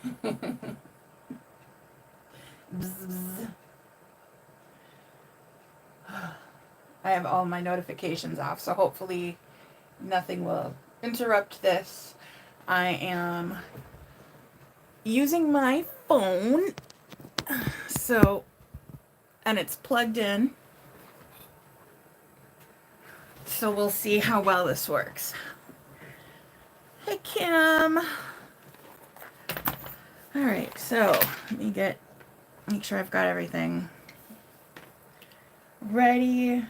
Bzz, bzz. I have all my notifications off, so hopefully nothing will interrupt this. I am using my phone, so, and it's plugged in, so we'll see how well this works. Hey, Kim. All right, so let me make sure I've got everything ready.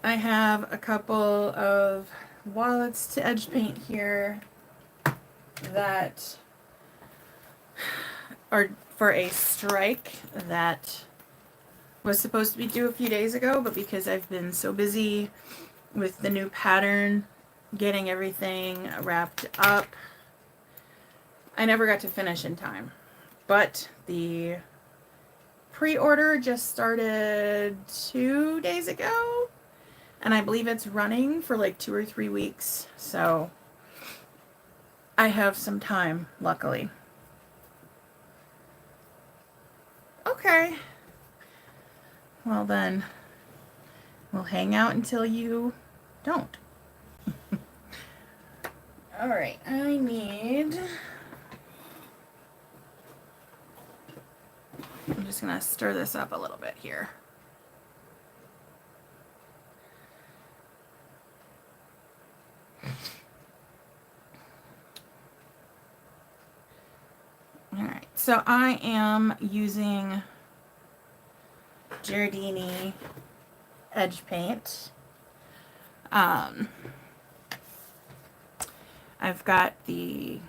I have a couple of wallets to edge paint here that are for a strike that was supposed to be due a few days ago, but because I've been so busy with the new pattern, getting everything wrapped up, I never got to finish in time. But the pre-order just started 2 days ago, and I believe it's running for like 2 or 3 weeks, so I have some time, luckily. Okay. Well then, we'll hang out until you don't. Alright, I'm just gonna stir this up a little bit here. Alright, so I am using Giardini edge paint. I've got the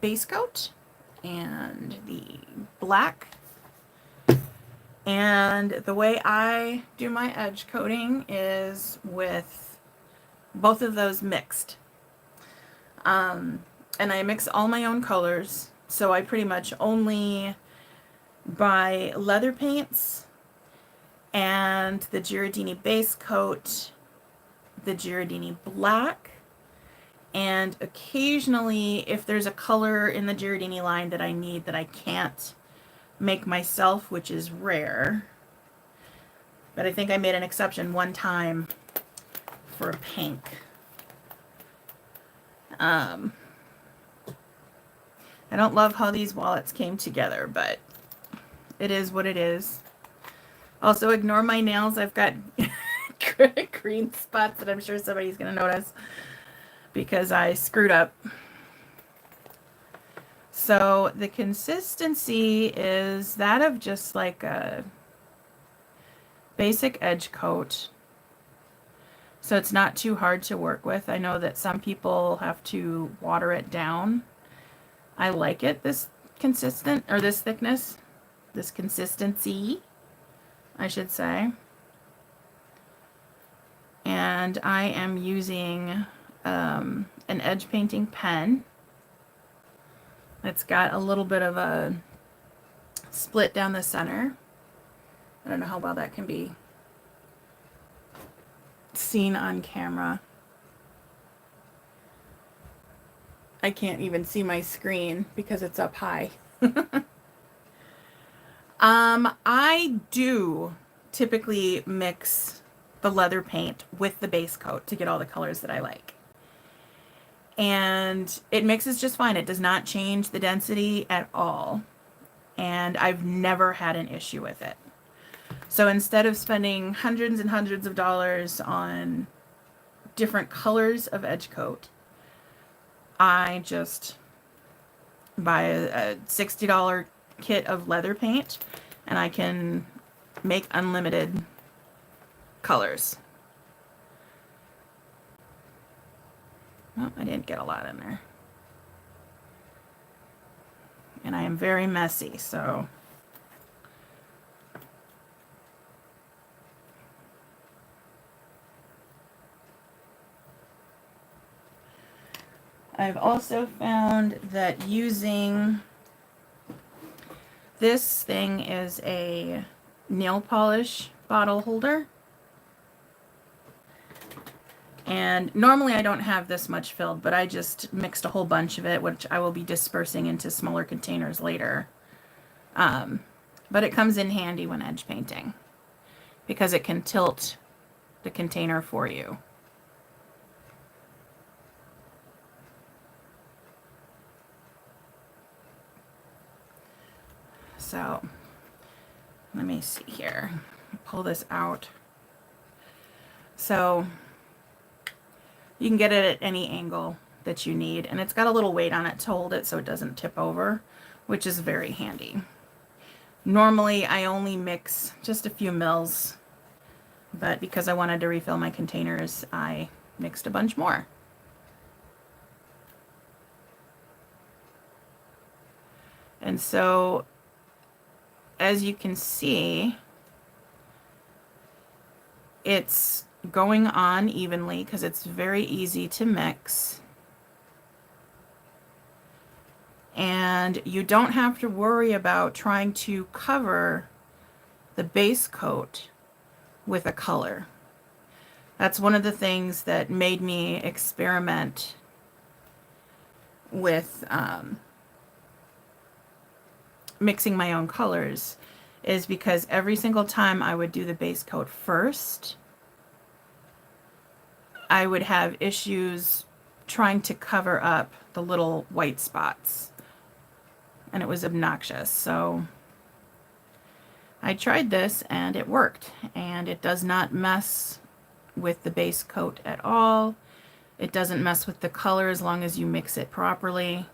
base coat and the black. And the way I do my edge coating is with both of those mixed. And I mix all my own colors, so I pretty much only buy leather paints and the Giardini base coat, the Giardini black, and occasionally if there's a color in the Giardini line that I need that I can't make myself, which is rare, but I think I made an exception one time for a pink. I don't love how these wallets came together, but it is what it is. Also, ignore my nails. I've got green spots that I'm sure somebody's going to notice because I screwed up. So the consistency is that of just like a basic edge coat. So it's not too hard to work with. I know that some people have to water it down. I like it this consistent, or this thickness, this consistency, I should say. And I am using an edge painting pen. It's got a little bit of a split down the center. I don't know how well that can be seen on camera. I can't even see my screen because it's up high. I do typically mix the leather paint with the base coat to get all the colors that I like. And it mixes just fine. It does not change the density at all. And I've never had an issue with it. So instead of spending hundreds and hundreds of dollars on different colors of edge coat, I just buy a $60 kit of leather paint and I can make unlimited colors. Oh, I didn't get a lot in there. And I am very messy, so I've also found that using this thing is a nail polish bottle holder. And normally I don't have this much filled, but I just mixed a whole bunch of it, which I will be dispersing into smaller containers later. But it comes in handy when edge painting because it can tilt the container for you. So let me see here. Pull this out. So you can get it at any angle that you need, and it's got a little weight on it to hold it so it doesn't tip over, which is very handy. Normally I only mix just a few mils, but because I wanted to refill my containers, I mixed a bunch more. And so, as you can see, it's going on evenly because it's very easy to mix. And you don't have to worry about trying to cover the base coat with a color. That's one of the things that made me experiment with mixing my own colors, is because every single time I would do the base coat first, I would have issues trying to cover up the little white spots, and it was obnoxious. So I tried this and it worked, and it does not mess with the base coat at all. It doesn't mess with the color as long as you mix it properly.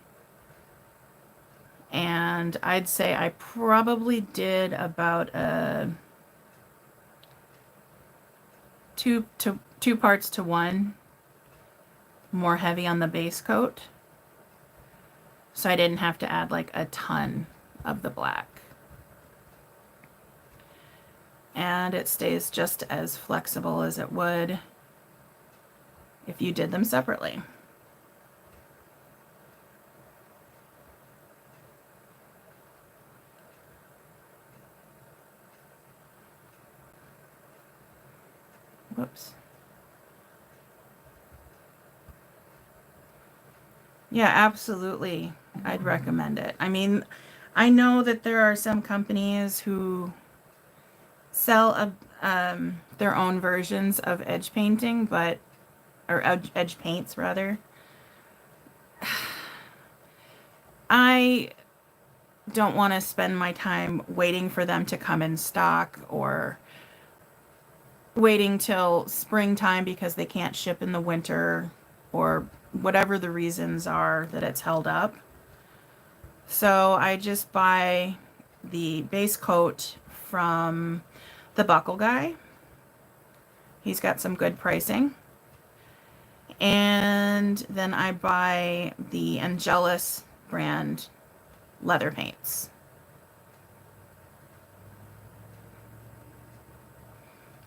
And I'd say I probably did about two parts to one more heavy on the base coat, so I didn't have to add like a ton of the black. And it stays just as flexible as it would if you did them separately. Whoops. Yeah, absolutely. I'd recommend it. I mean, I know that there are some companies who sell their own versions of edge painting, or edge paints rather. I don't want to spend my time waiting for them to come in stock, or waiting till springtime because they can't ship in the winter, or whatever the reasons are that it's held up. So I just buy the base coat from the Buckle Guy. He's got some good pricing. And then I buy the Angelus brand leather paints.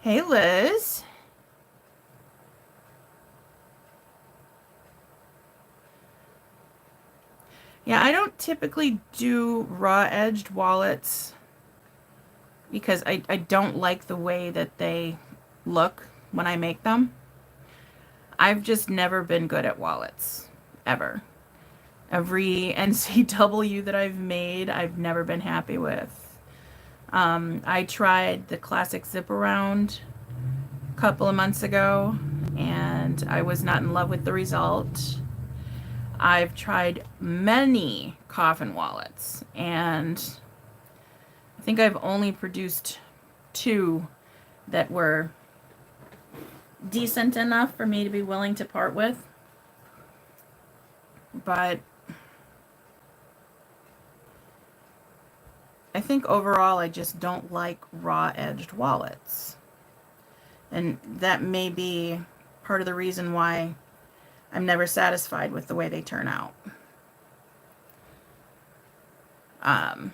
Hey, Liz. Yeah, I don't typically do raw-edged wallets because I don't like the way that they look when I make them. I've just never been good at wallets, ever. Every NCW that I've made, I've never been happy with. I tried the classic zip around a couple of months ago, and I was not in love with the result. I've tried many coffin wallets, and I think I've only produced 2 that were decent enough for me to be willing to part with. But I think overall I just don't like raw-edged wallets. And that may be part of the reason why I'm never satisfied with the way they turn out. I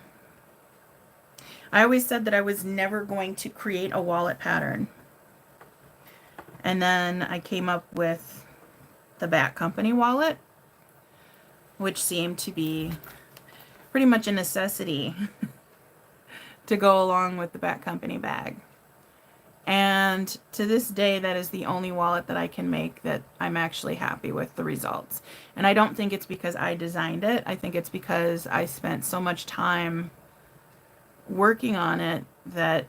always said that I was never going to create a wallet pattern. And then I came up with the Bat Company wallet, which seemed to be pretty much a necessity to go along with the Bat Company bag. And to this day, that is the only wallet that I can make that I'm actually happy with the results. And I don't think it's because I designed it. I think it's because I spent so much time working on it that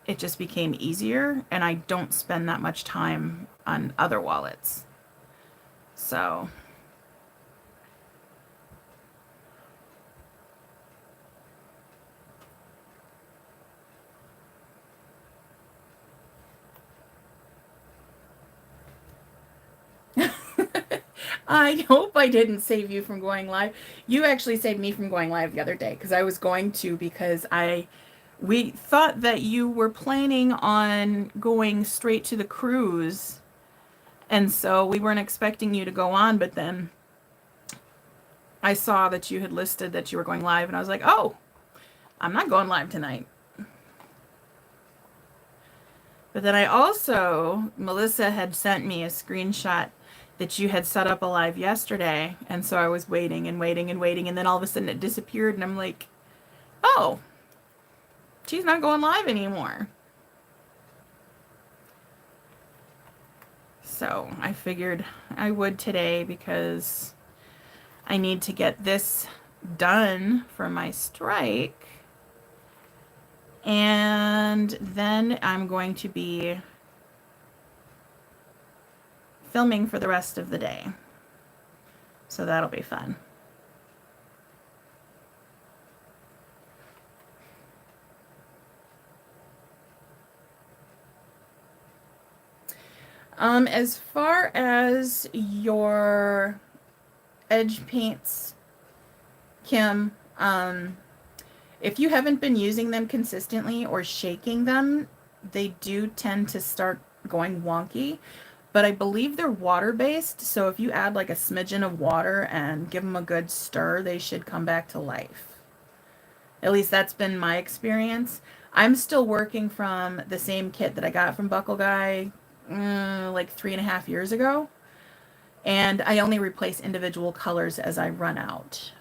it just became easier, and I don't spend that much time on other wallets. So, I hope I didn't save you from going live. You actually saved me from going live the other day because I was going to, because we thought that you were planning on going straight to the cruise, and so we weren't expecting you to go on, but then I saw that you had listed that you were going live, and I was like, "Oh, I'm not going live tonight." But then I also, Melissa had sent me a screenshot that you had set up a live yesterday. And so I was waiting and waiting and waiting. And then all of a sudden it disappeared. And I'm like, oh, she's not going live anymore. So I figured I would today because I need to get this done for my strike. And then I'm going to be filming for the rest of the day. So that'll be fun. As far as your edge paints, Kim, if you haven't been using them consistently or shaking them, they do tend to start going wonky. But I believe they're water-based, so if you add like a smidgen of water and give them a good stir, they should come back to life. At least that's been my experience. I'm still working from the same kit that I got from Buckle Guy like 3.5 years ago. And I only replace individual colors as I run out.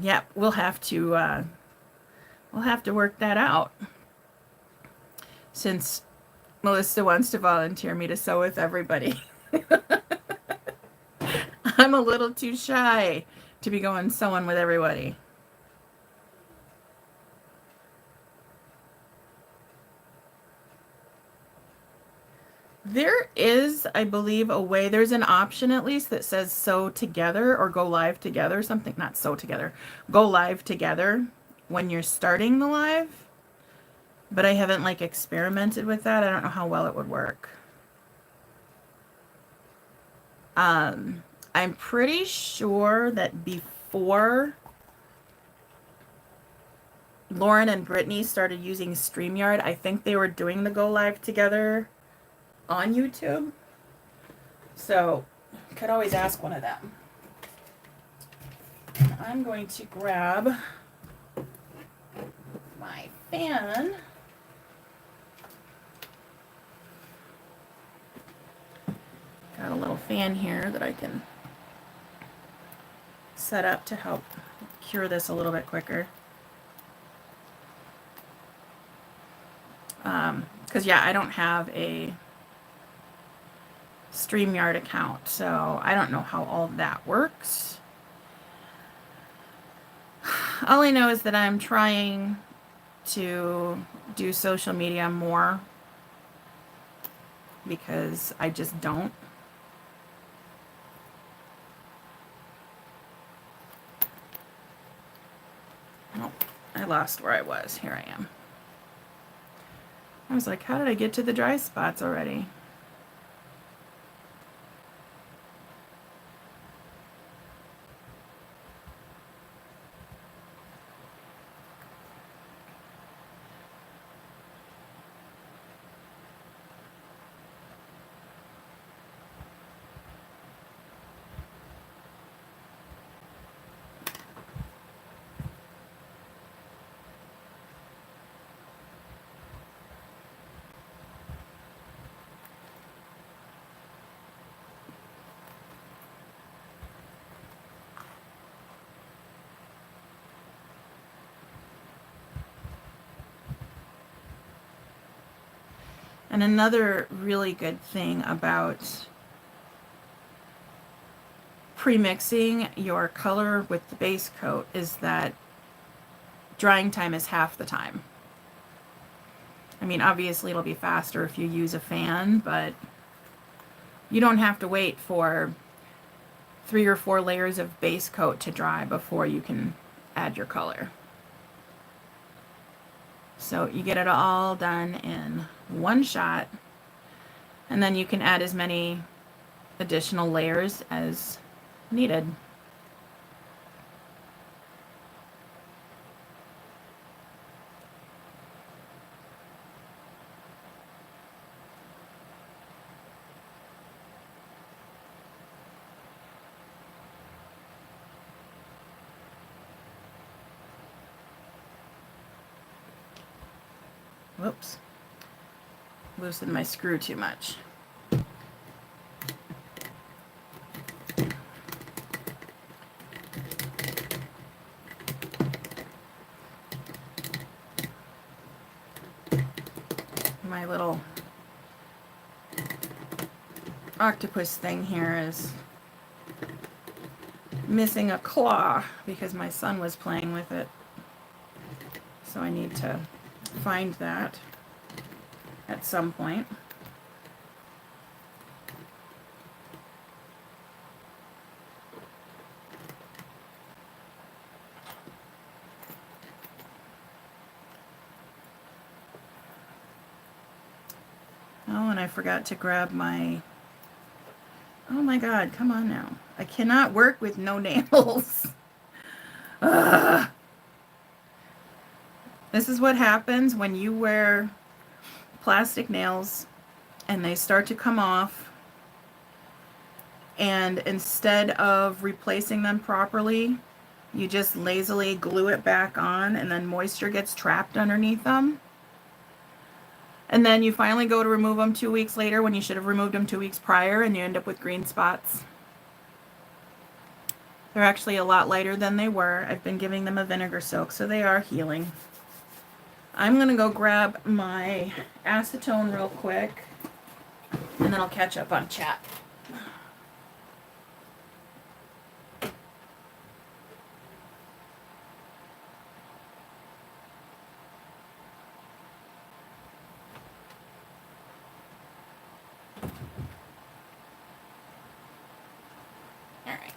Yep, we'll have to work that out. Since Melissa wants to volunteer me to sew with everybody. I'm a little too shy to be going sewing with everybody. There is, I believe, a way. There's an option at least that says sew together or go live together. Something, not sew together. Go live together when you're starting the live. But I haven't like experimented with that. I don't know how well it would work. I'm pretty sure that before Lauren and Brittany started using StreamYard, I think they were doing the go live together on YouTube. So, could always ask one of them. I'm going to grab my fan. Got a little fan here that I can set up to help cure this a little bit quicker. Because yeah, I don't have a StreamYard account, so I don't know how all that works. All I know is that I'm trying to do social media more because I just don't. Oh, I lost where I was. Here I am. I was like, how did I get to the dry spots already? And another really good thing about pre-mixing your color with the base coat is that drying time is half the time. I mean, obviously it'll be faster if you use a fan, but you don't have to wait for 3 or 4 layers of base coat to dry before you can add your color. So you get it all done in one shot, and then you can add as many additional layers as needed. Whoops. Loosened my screw too much. My little octopus thing here is missing a claw because my son was playing with it. So I need to find that at some point. Oh, and I forgot to grab my... Oh my god, come on now. I cannot work with no nails. Ugh. This is what happens when you wear plastic nails and they start to come off, and instead of replacing them properly, you just lazily glue it back on, and then moisture gets trapped underneath them. And then you finally go to remove them 2 weeks later when you should have removed them 2 weeks prior, and you end up with green spots. They're actually a lot lighter than they were. I've been giving them a vinegar soak, so they are healing. I'm going to go grab my acetone real quick, and then I'll catch up on chat.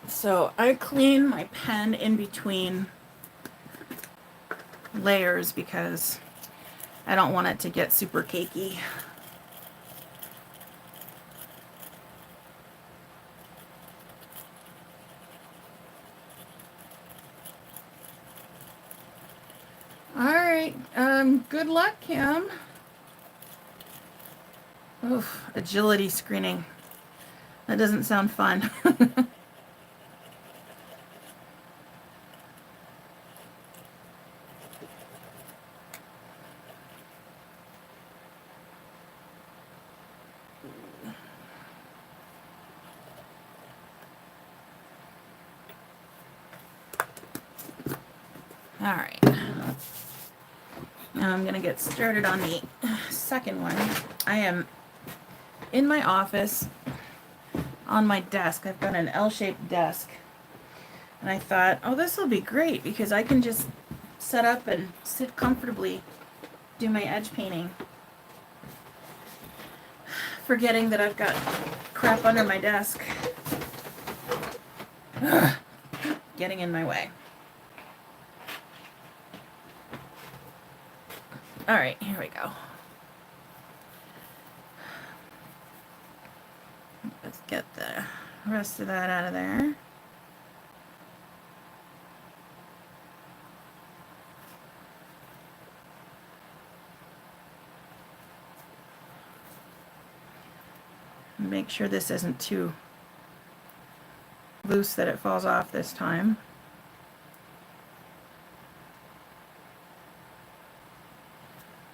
So I clean my pen in between layers because I don't want it to get super cakey. Alright, good luck, Kim. Oof, agility screening. That doesn't sound fun. Alright, now I'm going to get started on the second one. I am in my office on my desk. I've got an L-shaped desk, and I thought, oh, this will be great because I can just set up and sit comfortably, do my edge painting, forgetting that I've got crap under my desk getting in my way. Alright, here we go. Let's get the rest of that out of there. Make sure this isn't too loose that it falls off this time.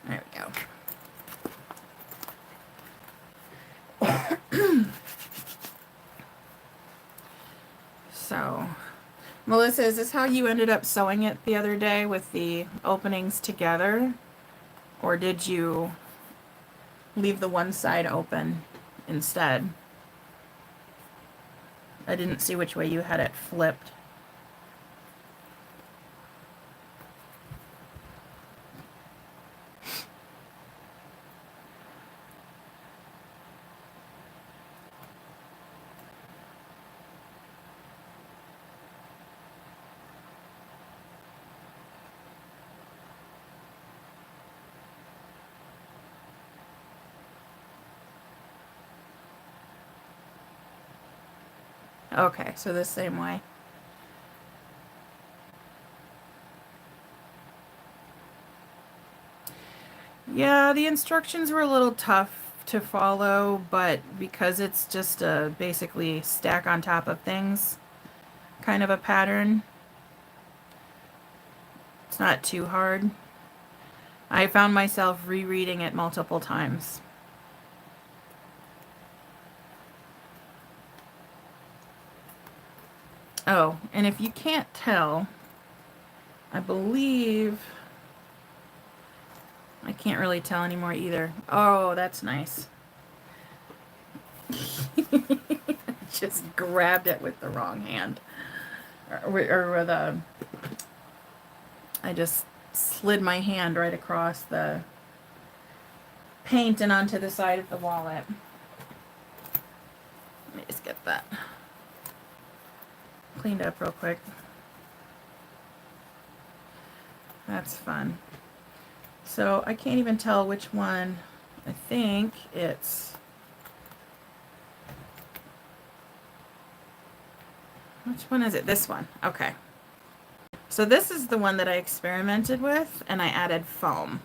There we go. So, Melissa, is this how you ended up sewing it the other day with the openings together? Or did you leave the one side open instead. I didn't see which way you had it flipped. Okay, so the same way. Yeah, the instructions were a little tough to follow, but because it's just a basically stack on top of things kind of a pattern, it's not too hard. I found myself rereading it multiple times. Oh, and if you can't tell, I believe... I can't really tell anymore either. Oh, that's nice. Just grabbed it with the wrong hand. Or with a... I just slid my hand right across the paint and onto the side of the wallet. Let me just get that cleaned up real quick. That's fun. So I can't even tell which one. I think it's... Which one is it? This one. Okay. So this is the one that I experimented with, and I added foam.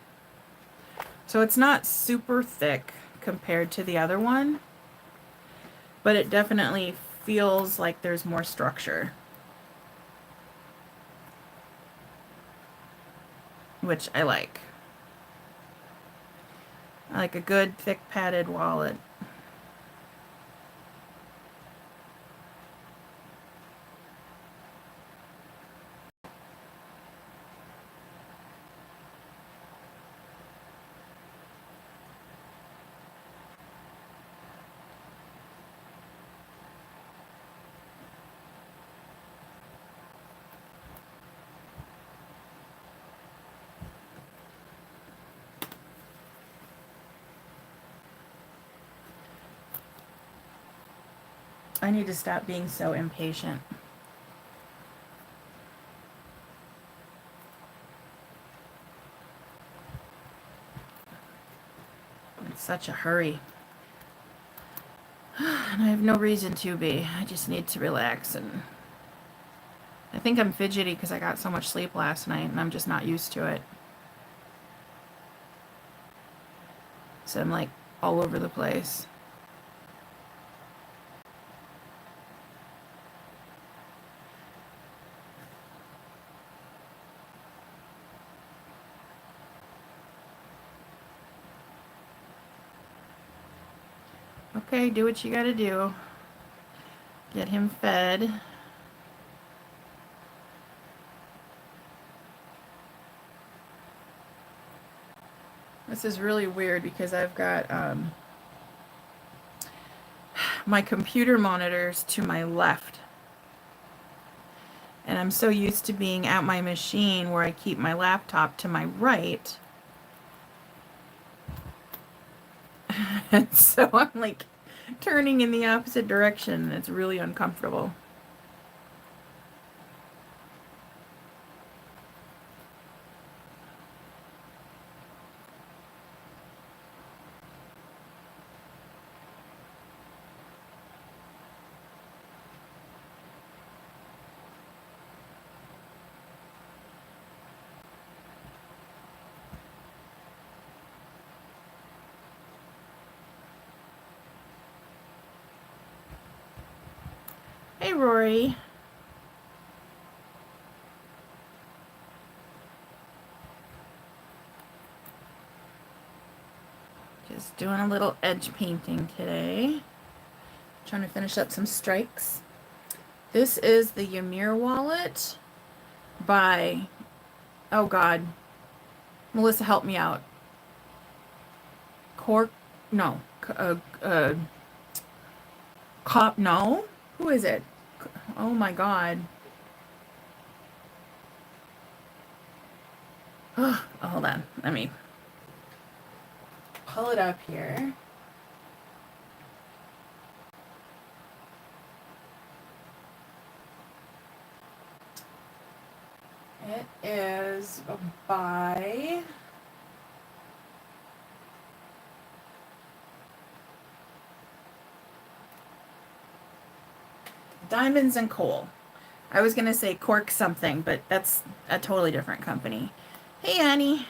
So it's not super thick compared to the other one, but it definitely feels like there's more structure, which I like. I like a good thick padded wallet. I need to stop being so impatient. I'm in such a hurry. And I have no reason to be. I just need to relax, and I think I'm fidgety because I got so much sleep last night and I'm just not used to it. So I'm like all over the place. Okay, do what you gotta do. Get him fed. This is really weird because I've got my computer monitors to my left. And I'm so used to being at my machine where I keep my laptop to my right. And so I'm like turning in the opposite direction. It's really uncomfortable. Hey, Rory. Just doing a little edge painting today. Trying to finish up some strikes. This is the Ymir wallet by, oh God, Melissa, help me out. No. Cop, no? Who is it? Oh my god. Oh, hold on. Let me pull it up here. It is by Diamonds and Coal. I was going to say Cork something, but that's a totally different company. Hey, Annie.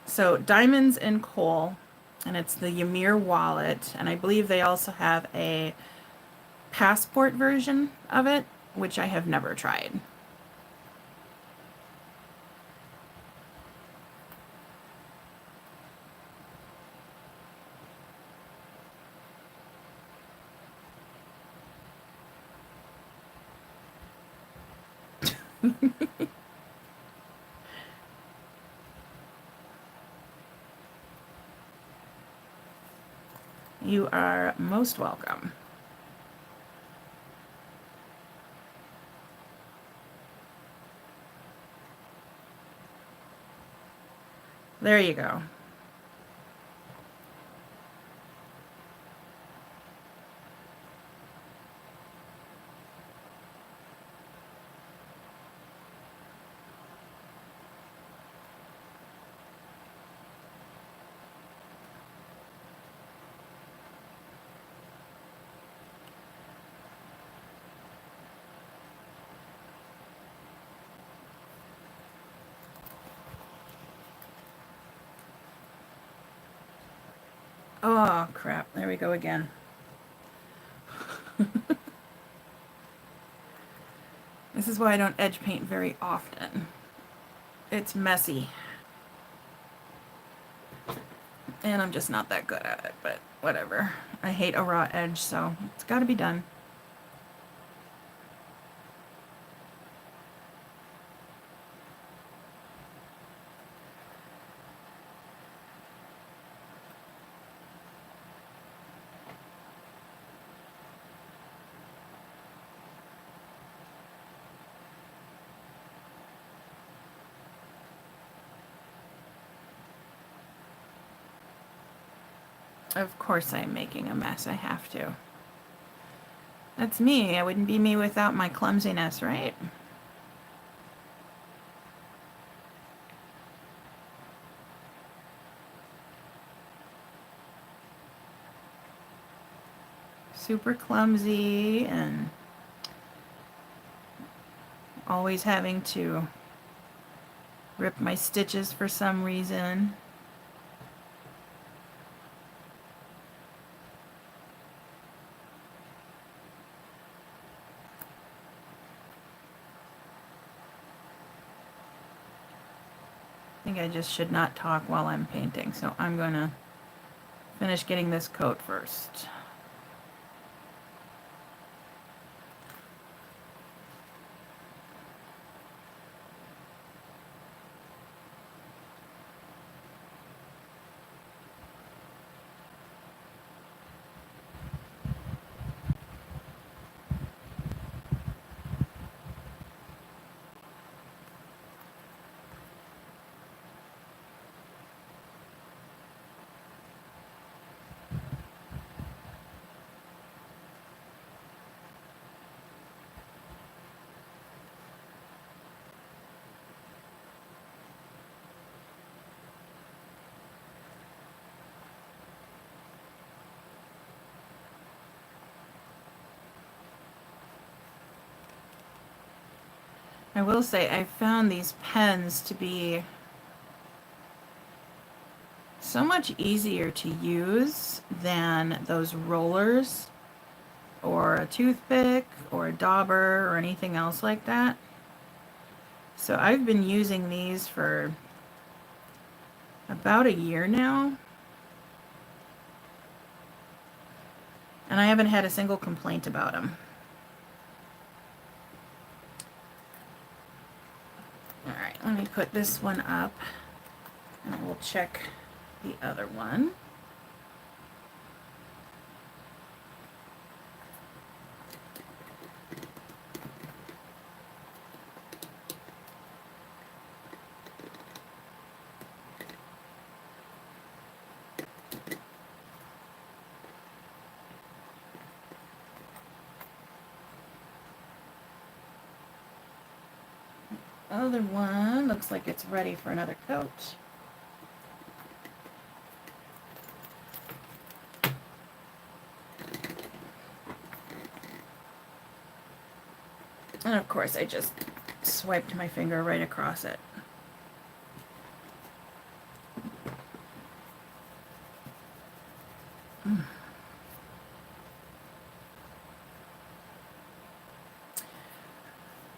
So, Diamonds and Coal, and it's the Ymir wallet, and I believe they also have a passport version of it, which I have never tried. You are most welcome. There you go. Oh, crap. There we go again. This is why I don't edge paint very often. It's messy. And I'm just not that good at it, but whatever. I hate a raw edge, so it's got to be done. Of course I'm making a mess. I have to. That's me. I wouldn't be me without my clumsiness, right? Super clumsy and always having to rip my stitches for some reason. I think I just should not talk while I'm painting, so I'm going to finish getting this coat first. I will say I found these pens to be so much easier to use than those rollers or a toothpick or a dauber or anything else like that. So I've been using these for about a year now, and I haven't had a single complaint about them. Alright, let me put this one up and we'll check the other one. Other one looks like it's ready for another coat. And of course I just swiped my finger right across it.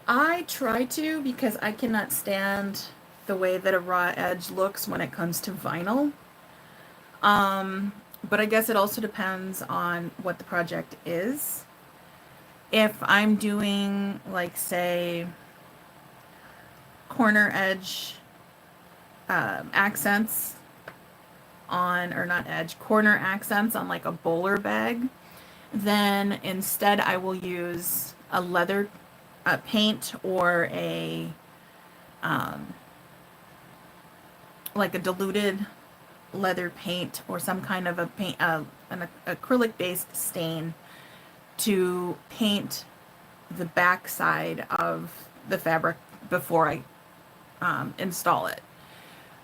I try to, because I cannot stand the way that a raw edge looks when it comes to vinyl. But I guess it also depends on what the project is. If I'm doing, like, say, corner edge accents on, or not edge, corner accents on like a bowler bag, then instead I will use a leather paint or a like a diluted leather paint or some kind of a paint, an acrylic based stain to paint the back side of the fabric before I install it.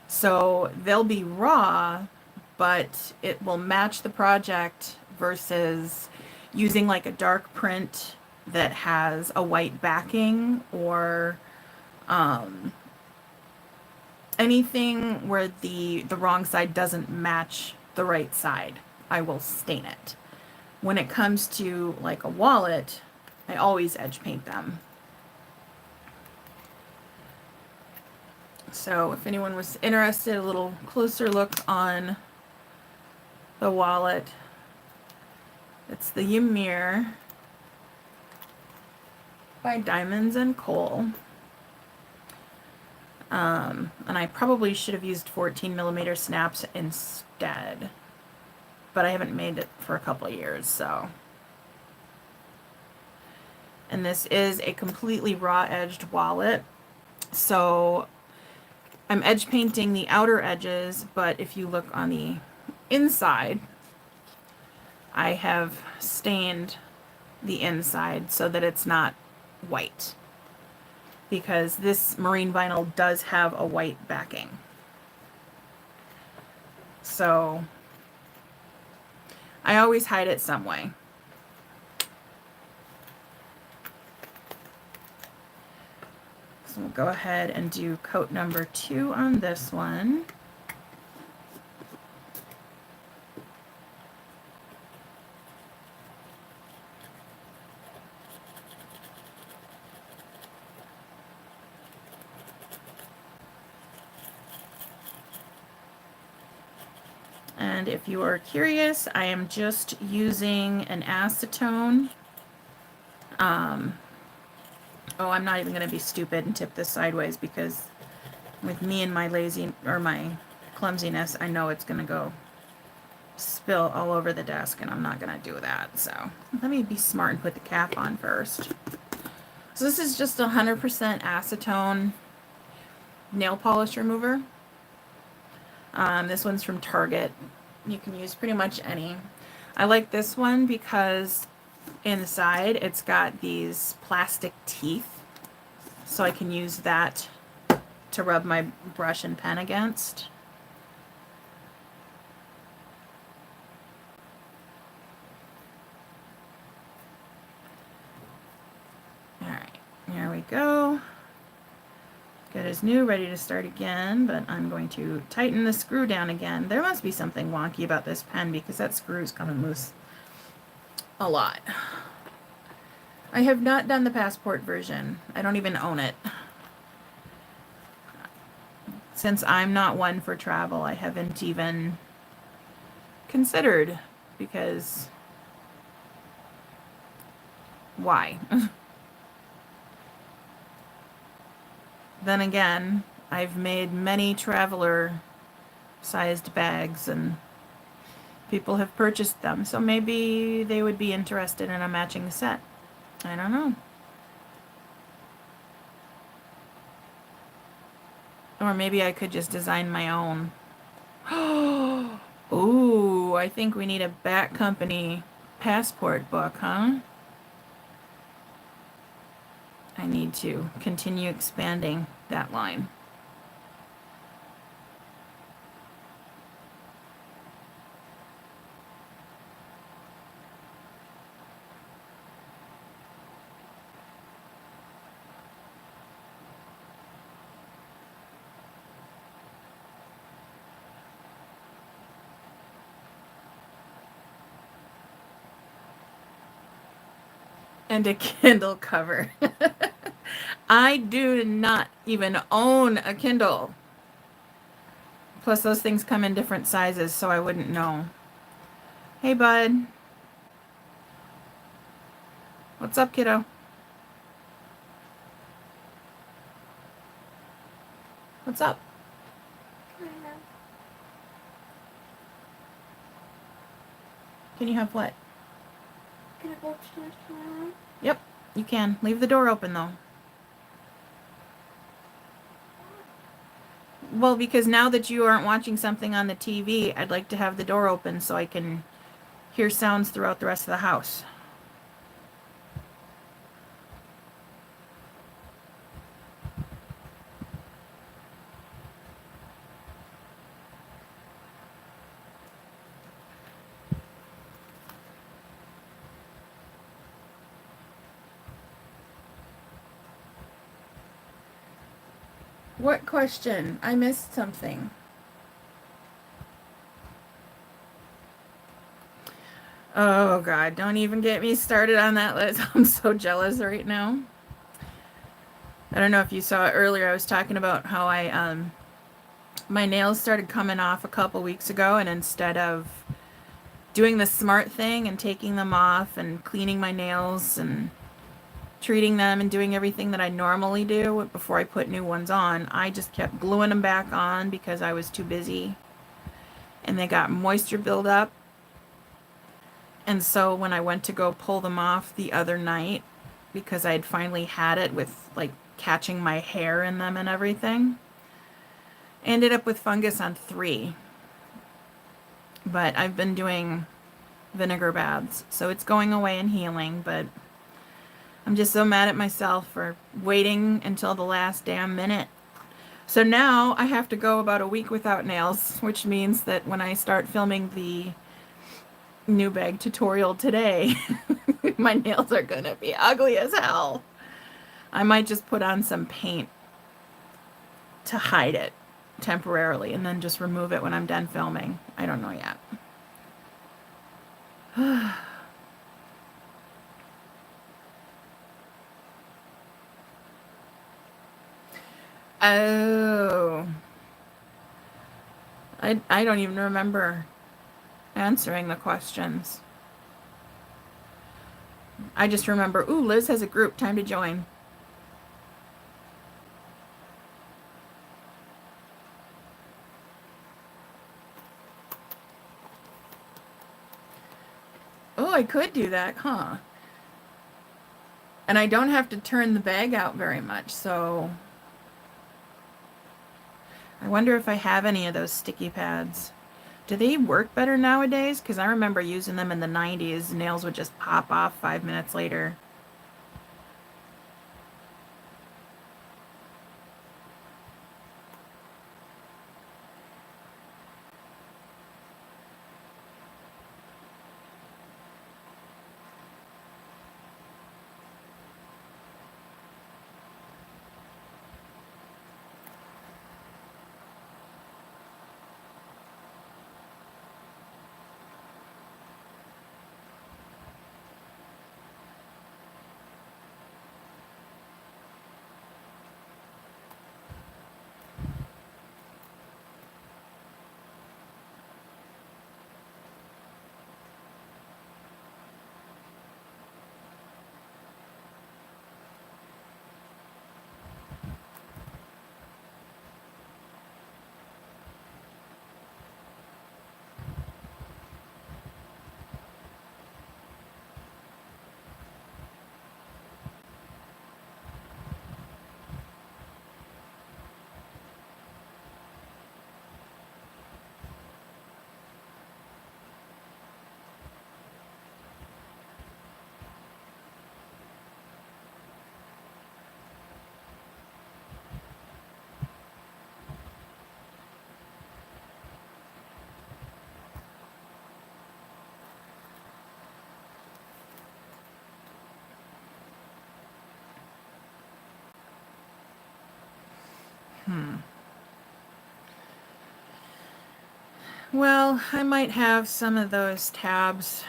So they'll be raw, but it will match the project versus using like a dark print that has a white backing, or anything where the wrong side doesn't match the right side. I will stain it. When it comes to like a wallet, I always edge paint them. So if anyone was interested, a little closer look on the wallet. It's the Ymir by Diamonds and Coal. And I probably should have used 14mm snaps instead, but I haven't made it for a couple of years, so. And this is a completely raw edged wallet, so I'm edge painting the outer edges, but if you look on the inside, I have stained the inside so that it's not white, because this marine vinyl does have a white backing. So I always hide it some way. So we'll go ahead and do coat number 2 on this one. And if you are curious, I am just using an acetone. Oh, I'm not even going to be stupid and tip this sideways, because with me and my my clumsiness, I know it's going to go spill all over the desk, and I'm not going to do that. So let me be smart and put the cap on first. So this is just 100% acetone nail polish remover. This one's from Target. You can use pretty much any. I like this one because inside it's got these plastic teeth, so I can use that to rub my brush and pen against. Alright, here we go. Good as new, ready to start again, but I'm going to tighten the screw down again. There must be something wonky about this pen, because that screw is coming loose a lot. I have not done the Passport version. I don't even own it. Since I'm not one for travel, I haven't even considered, because why? Then again, I've made many traveler sized bags, and people have purchased them. So maybe they would be interested in a matching set. I don't know. Or maybe I could just design my own. Ooh, I think we need a Bat Company passport book, huh? I need to continue expanding that line. And a Kindle cover. I do not even own a Kindle. Plus, those things come in different sizes, so I wouldn't know. Hey, bud. What's up, kiddo? What's up? Can you have what? Can I go upstairs to my room? Yep, you can. Leave the door open, though. Well, because now that you aren't watching something on the TV, I'd like to have the door open so I can hear sounds throughout the rest of the house. What question? I missed something. Oh, God, don't even get me started on that list. I'm so jealous right now. I don't know if you saw it earlier. I was talking about how my nails started coming off a couple weeks ago, and instead of doing the smart thing and taking them off and cleaning my nails and treating them and doing everything that I normally do before I put new ones on, I just kept gluing them back on because I was too busy. And they got moisture buildup. And so when I went to go pull them off the other night, because I had finally had it with like catching my hair in them and everything, I ended up with fungus on 3. But I've been doing vinegar baths, so it's going away and healing, but I'm just so mad at myself for waiting until the last damn minute. So now I have to go about a week without nails, which means that when I start filming the new bag tutorial today, my nails are gonna be ugly as hell. I might just put on some paint to hide it temporarily and then just remove it when I'm done filming. I don't know yet. Oh. I don't even remember answering the questions. I just remember, ooh, Liz has a group, time to join. Oh, I could do that, huh? And I don't have to turn the bag out very much, so I wonder if I have any of those sticky pads. Do they work better nowadays? Because I remember using them in the 90s. Nails would just pop off 5 minutes later. Well, I might have some of those tabs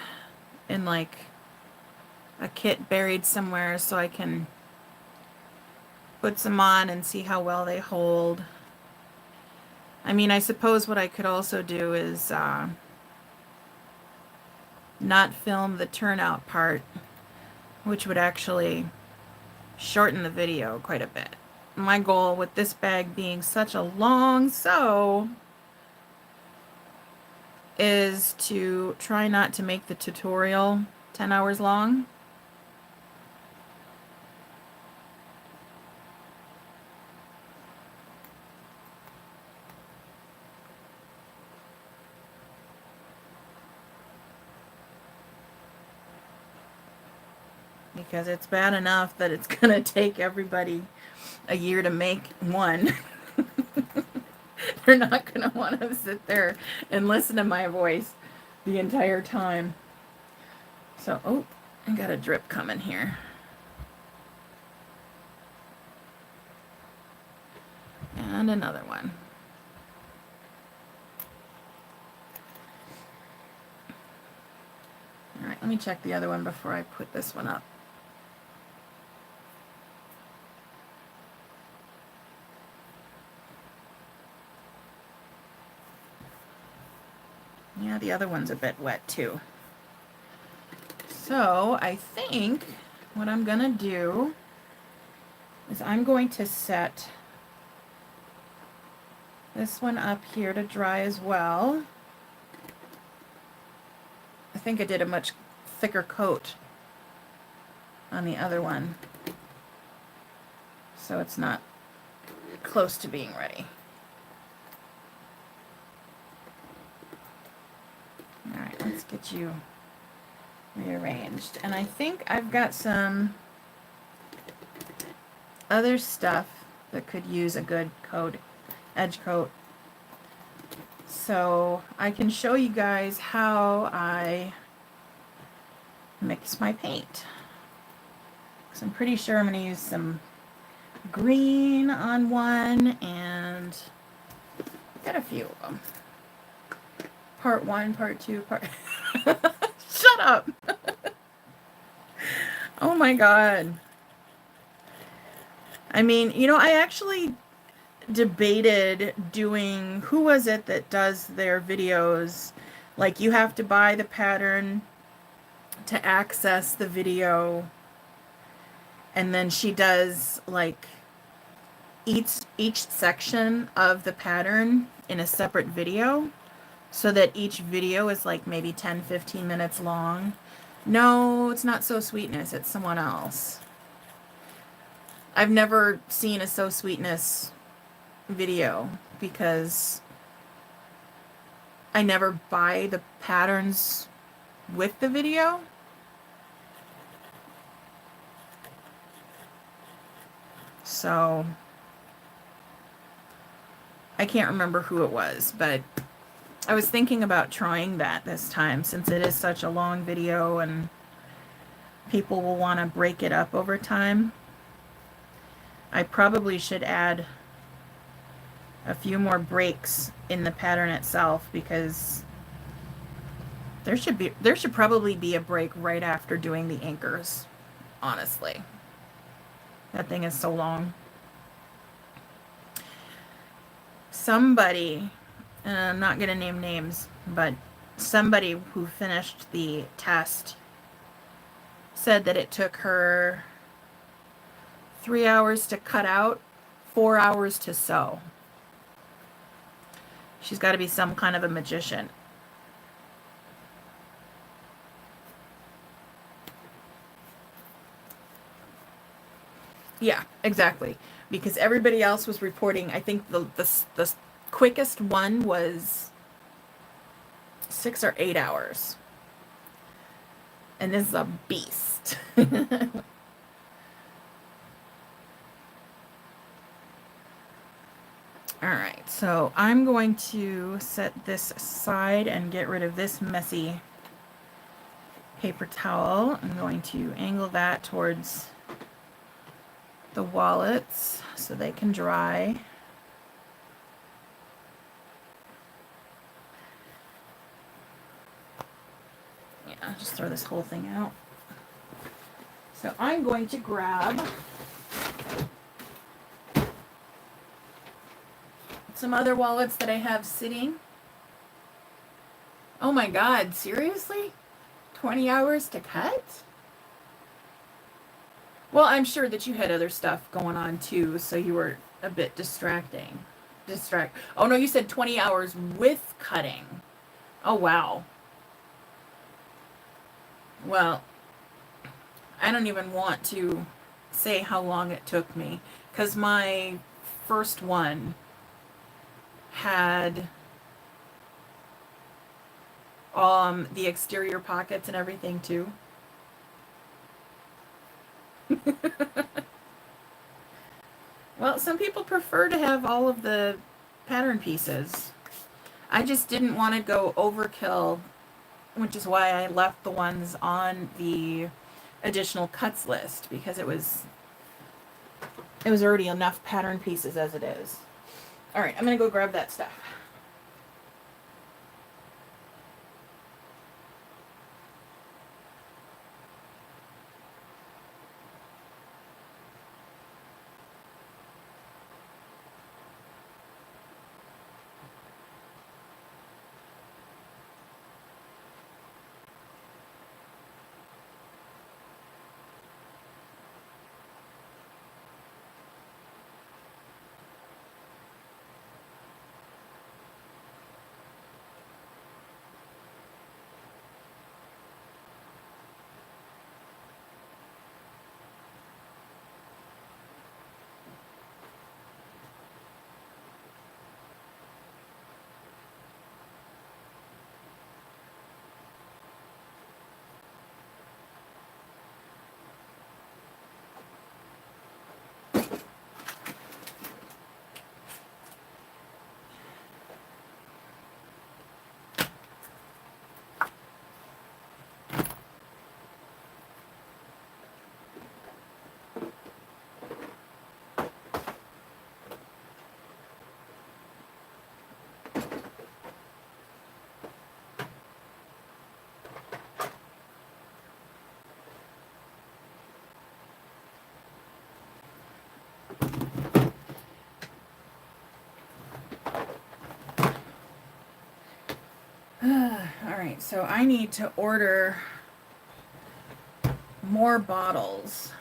in like a kit buried somewhere so I can put some on and see how well they hold. I mean, I suppose what I could also do is not film the turnout part, which would actually shorten the video quite a bit. My goal with this bag being such a long sew is to try not to make the tutorial 10 hours long. Because it's bad enough that it's gonna take everybody a year to make one. They're not gonna want to sit there and listen to my voice the entire time. So, oh, I got a drip coming here. And another one. All right, let me check the other one before I put this one up. Yeah, the other one's a bit wet too. So I think what I'm gonna do is I'm going to set this one up here to dry as well. I think I did a much thicker coat on the other one, so it's not close to being ready. Alright, let's get you rearranged. And I think I've got some other stuff that could use a good coat, edge coat. So I can show you guys how I mix my paint. So I'm pretty sure I'm going to use some green on one, and got a few of them. Part 1, part 2, part... Shut up! Oh my god. I mean, you know, I actually debated doing... Who was it that does their videos? Like, you have to buy the pattern to access the video, and then she does, like, each section of the pattern in a separate video, so that each video is like maybe 10-15 minutes long. No, it's not So Sweetness, it's someone else. I've never seen a So Sweetness video because I never buy the patterns with the video. So I can't remember who it was, but I was thinking about trying that this time, since it is such a long video and people will want to break it up over time. I probably should add a few more breaks in the pattern itself, because there should probably be a break right after doing the anchors, honestly. That thing is so long. Somebody, and I'm not going to name names, but somebody who finished the test said that it took her 3 hours to cut out, 4 hours to sew. She's got to be some kind of a magician. Yeah, exactly. Because everybody else was reporting, I think the quickest one was 6 or 8 hours. And this is a beast. Alright, so I'm going to set this aside and get rid of this messy paper towel. I'm going to angle that towards the wallets so they can dry. just throw this whole thing out. So I'm going to grab some other wallets that I have sitting. Oh my God, seriously? 20 hours to cut? Well, I'm sure that you had other stuff going on too, so you were a bit distracting. Oh no, you said 20 hours with cutting. Oh wow. Well, I don't even want to say how long it took me, because my first one had the exterior pockets and everything too. Well, some people prefer to have all of the pattern pieces. I just didn't want to go overkill, which is why I left the ones on the additional cuts list, because it was already enough pattern pieces as it is. All right, I'm going to go grab that stuff. All right, so I need to order more bottles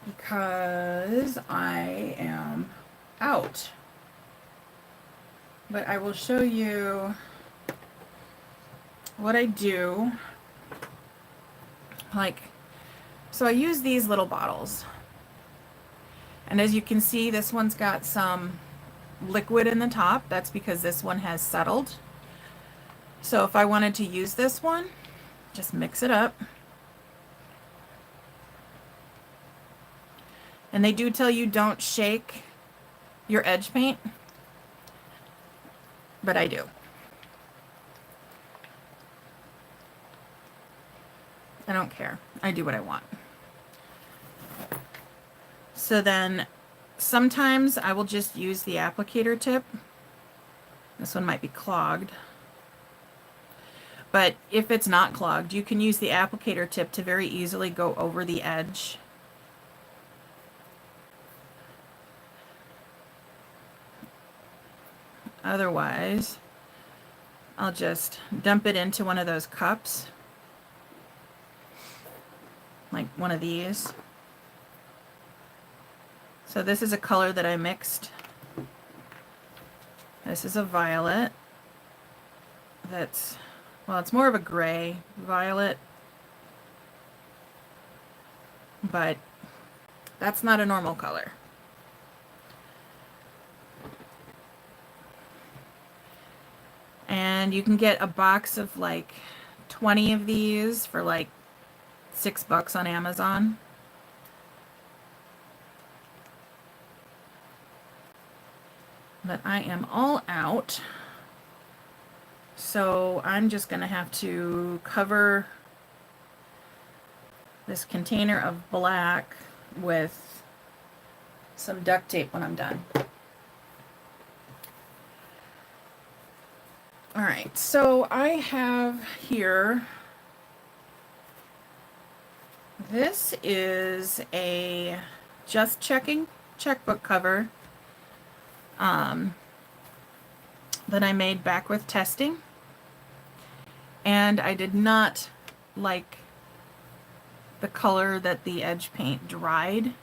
because I am out. But I will show you what I do. So I use these little bottles. And as you can see, this one's got some liquid in the top. That's because this one has settled. So if I wanted to use this one, just mix it up. And they do tell you don't shake your edge paint, but I do. I don't care. I do what I want. So then sometimes I will just use the applicator tip. This one might be clogged. But if it's not clogged, you can use the applicator tip to very easily go over the edge. Otherwise, I'll just dump it into one of those cups, like one of these. So this is a color that I mixed. This is a violet. Well, it's more of a gray violet, but that's not a normal color. And you can get a box of like 20 of these for like $6 on Amazon. But I am all out. So I'm just going to have to cover this container of black with some duct tape when I'm done. All right, so I have here, this is a Just Checking checkbook cover that I made back with testing. And I did not like the color that the edge paint dried.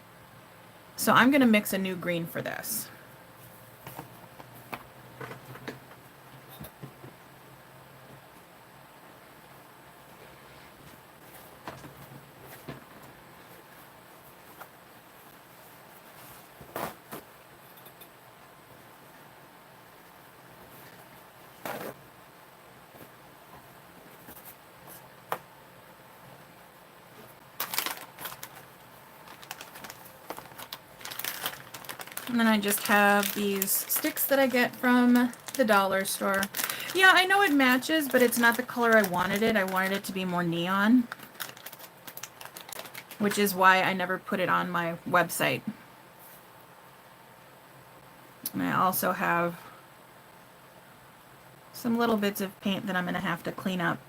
So I'm going to mix a new green for this. And then I just have these sticks that I get from the dollar store. Yeah, I know it matches, but it's not the color I wanted it. I wanted it to be more neon, which is why I never put it on my website. And I also have some little bits of paint that I'm going to have to clean up.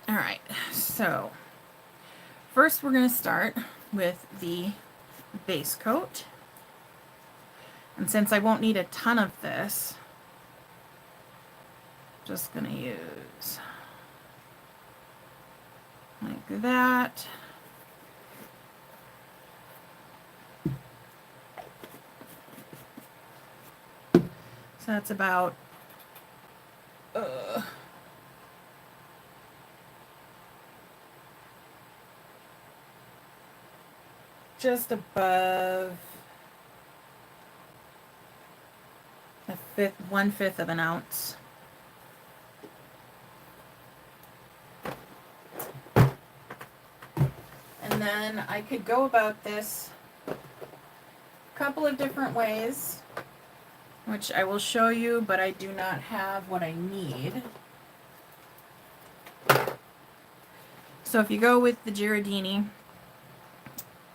Alright, so first we're going to start with the base coat. And since I won't need a ton of this, I'm just going to use like that. So that's about just above a 1/5 of an ounce. And then I could go about this a couple of different ways, which I will show you, but I do not have what I need. So if you go with the Ghirardini,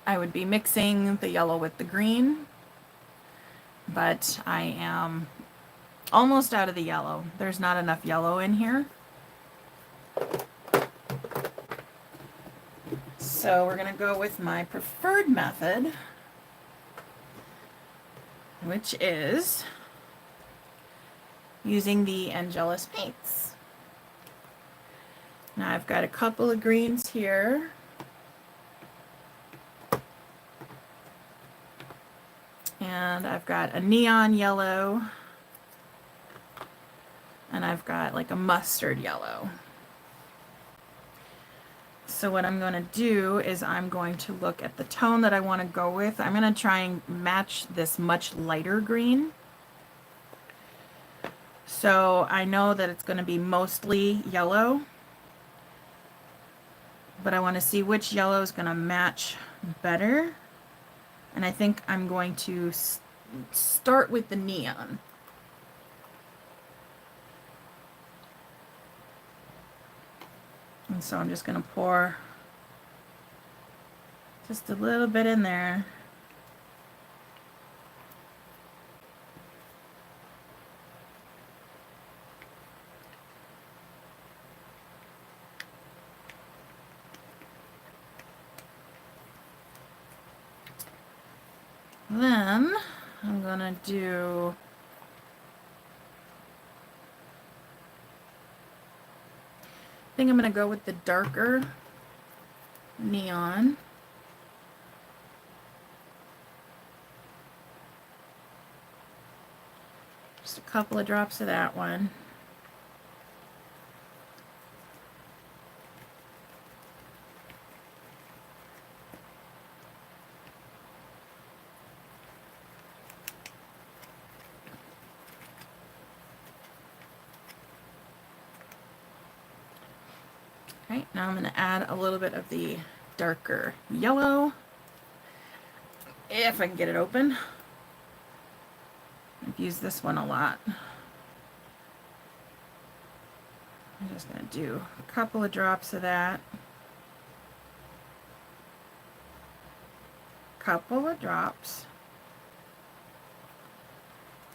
I would be mixing the yellow with the green, but I am almost out of the yellow. There's not enough yellow in here. So we're going to go with my preferred method, which is using the Angelus paints. Now I've got a couple of greens here. And I've got a neon yellow. And I've got like a mustard yellow. So what I'm going to do is I'm going to look at the tone that I want to go with. I'm going to try and match this much lighter green. So I know that it's going to be mostly yellow, but I want to see which yellow is going to match better. And I think I'm going to start with the neon. And so I'm just going to pour just a little bit in there. Then I'm going to do I think I'm going to go with the darker neon. Just a couple of drops of that one. Okay, now I'm going to add a little bit of the darker yellow, if I can get it open. I've used this one a lot. I'm just going to do a couple of drops of that. couple of drops.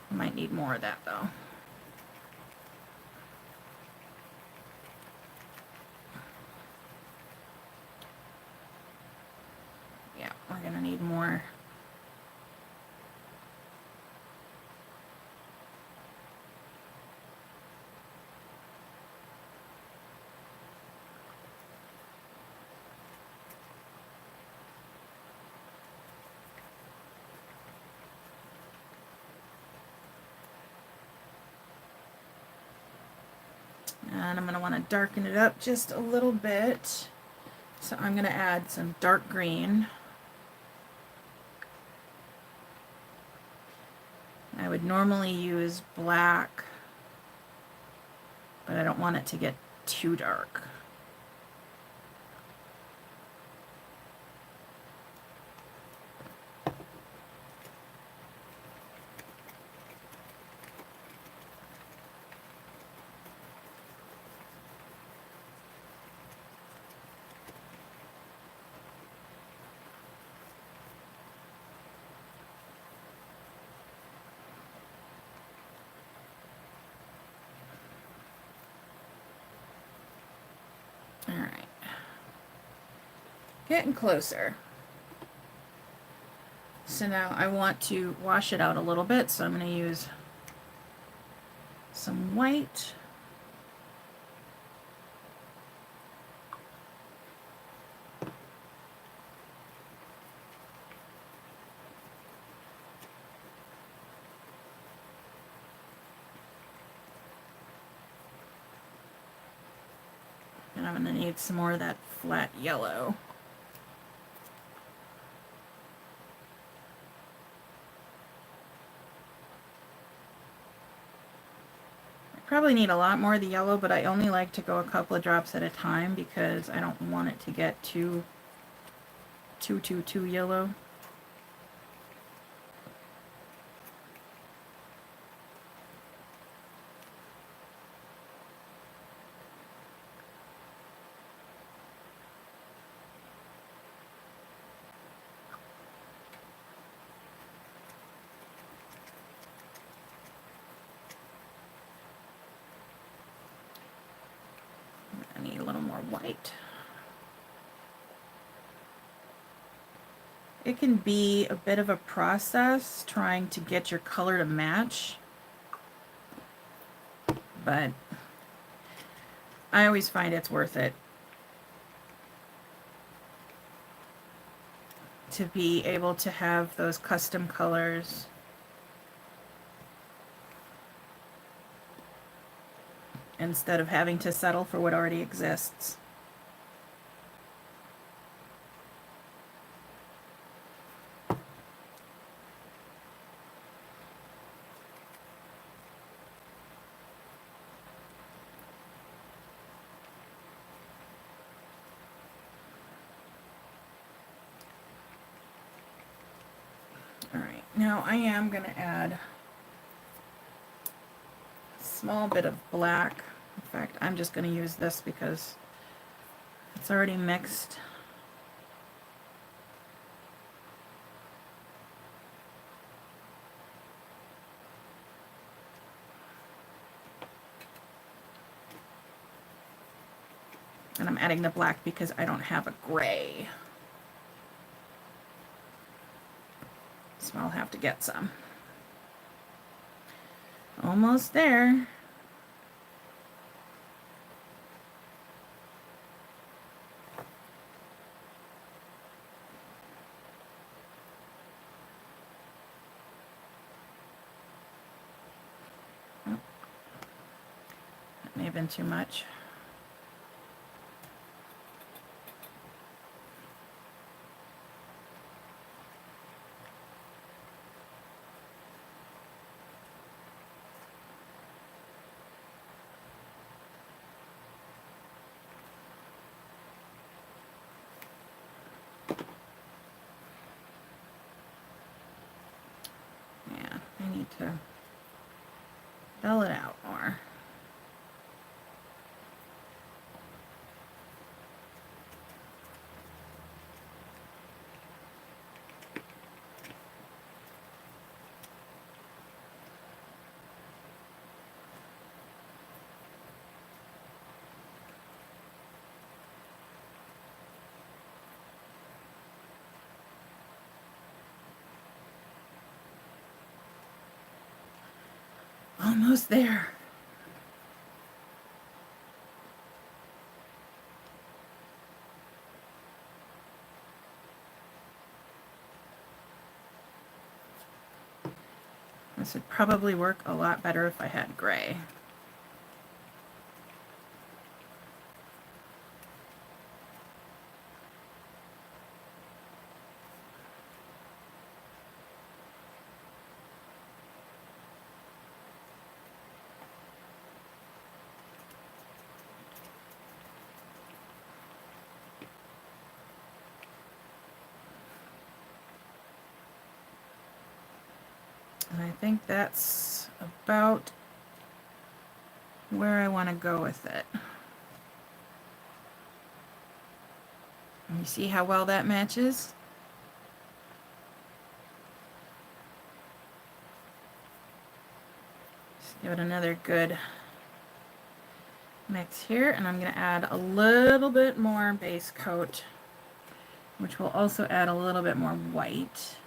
Might need more of that though. Yeah, we're gonna need more. And I'm going to want to darken it up just a little bit. So I'm going to add some dark green. I would normally use black, but I don't want it to get too dark. Alright. Getting closer. So now I want to wash it out a little bit, so I'm going to use some white. And I'm going to need some more of that flat yellow. I probably need a lot more of the yellow, but I only like to go a couple of drops at a time because I don't want it to get too yellow. I need a little more white. It can be a bit of a process trying to get your color to match, but I always find it's worth it to be able to have those custom colors. Instead of having to settle for what already exists. Alright, now I am going to add a small bit of black. In fact, I'm just going to use this because it's already mixed. And I'm adding the black because I don't have a gray. So I'll have to get some. Almost there. Oh, that may have been too much. I need to fill it out more. Almost there. This would probably work a lot better if I had gray. And I think that's about where I want to go with it. And you see how well that matches? Just give it another good mix here, and I'm going to add a little bit more base coat, which will also add a little bit more white.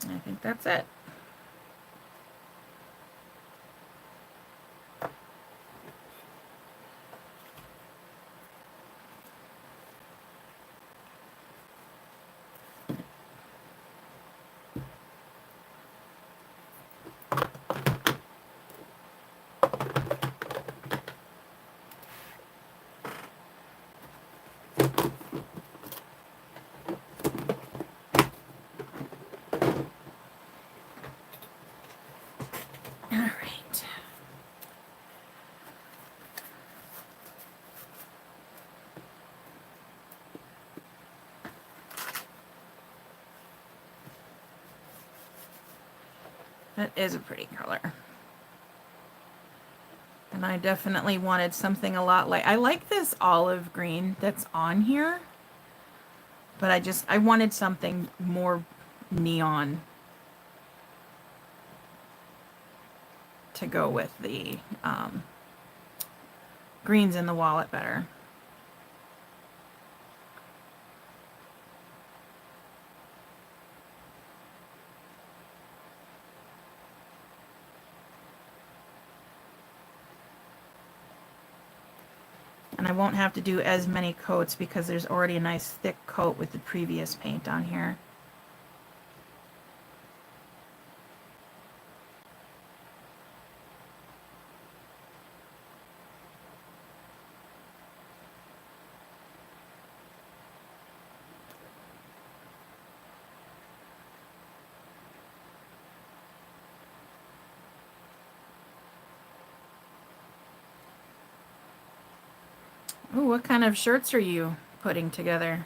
I think that's it. All right. That is a pretty color. And I definitely wanted something a lot like, I like this olive green that's on here, but I wanted something more neon to go with the greens in the wallet better. And I won't have to do as many coats because there's already a nice thick coat with the previous paint on here. Ooh, what kind of shirts are you putting together?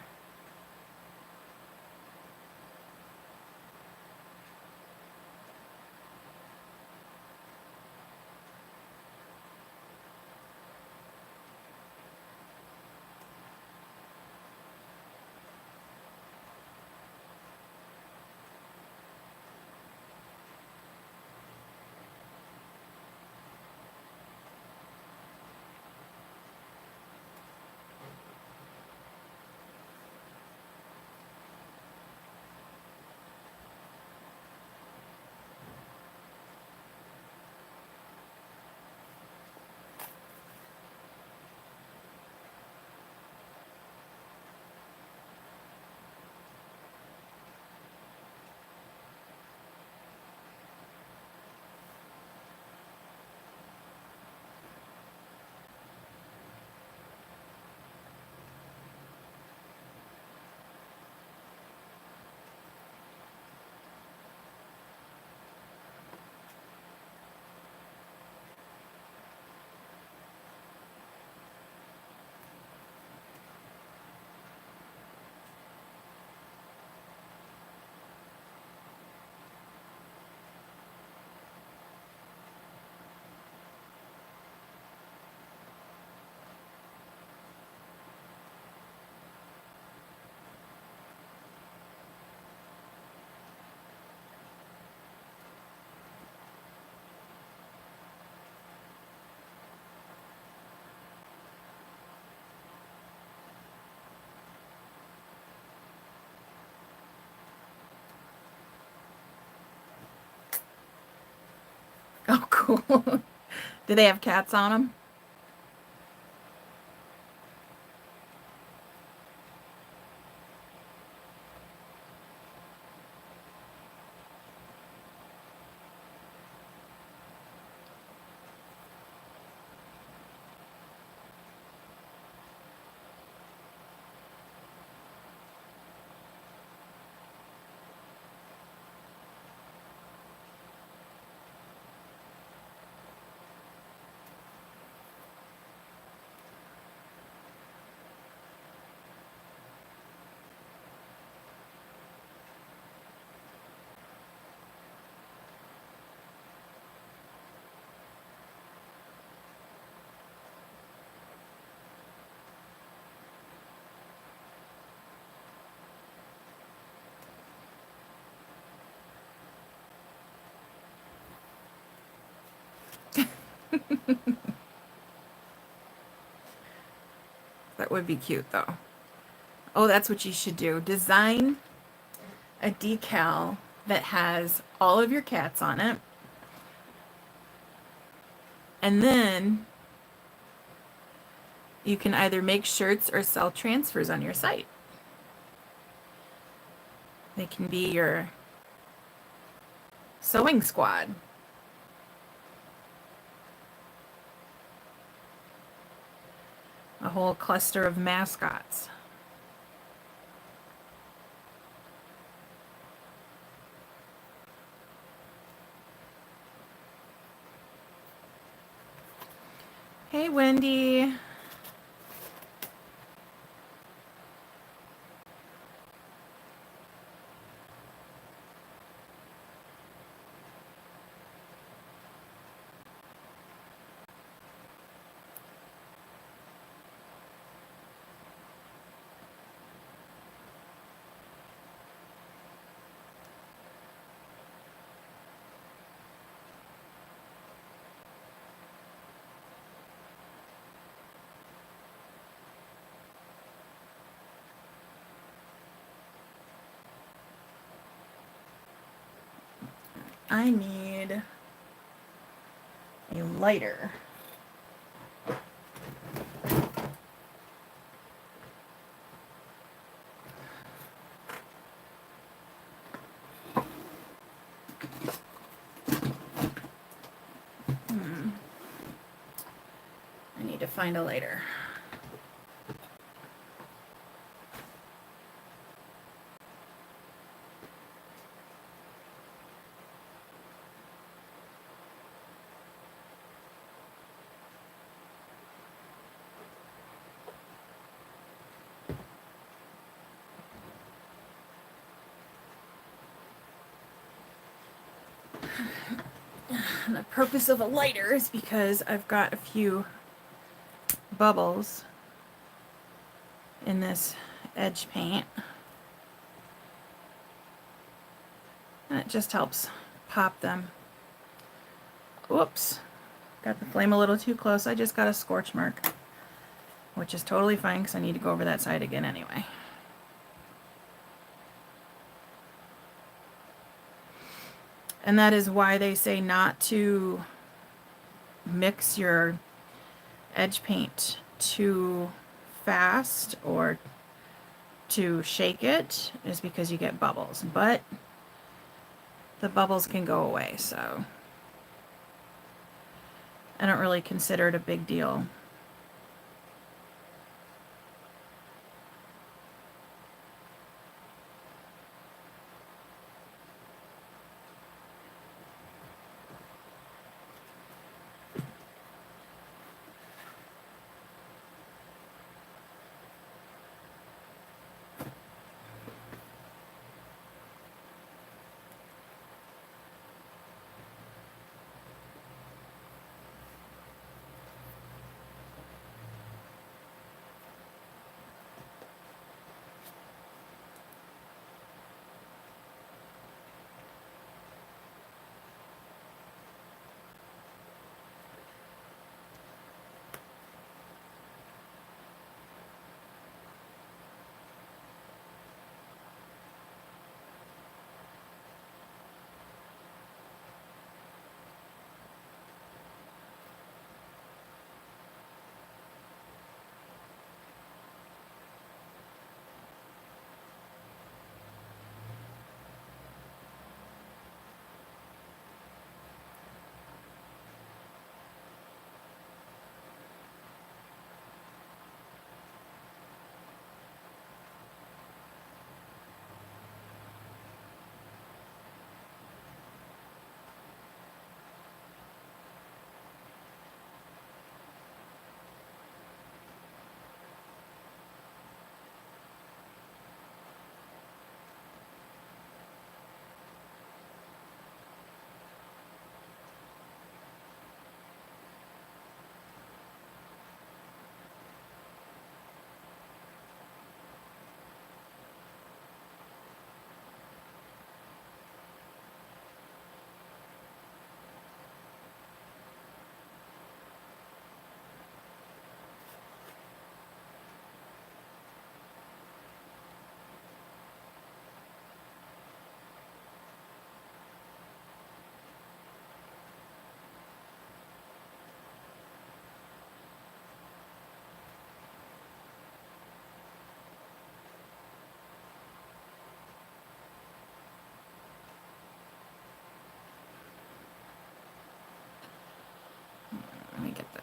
Oh, cool. Do they have cats on them? That would be cute, though. Oh, that's what you should do. Design a decal that has all of your cats on it. And then you can either make shirts or sell transfers on your site. They can be your sewing squad. A whole cluster of mascots. Hey, Wendy. I need a lighter. I need to find a lighter. And the purpose of a lighter is because I've got a few bubbles in this edge paint. And it just helps pop them. Whoops. Got the flame a little too close. I just got a scorch mark, which is totally fine because I need to go over that side again anyway. And that is why they say not to mix your edge paint too fast or to shake it, is because you get bubbles. But the bubbles can go away, so I don't really consider it a big deal.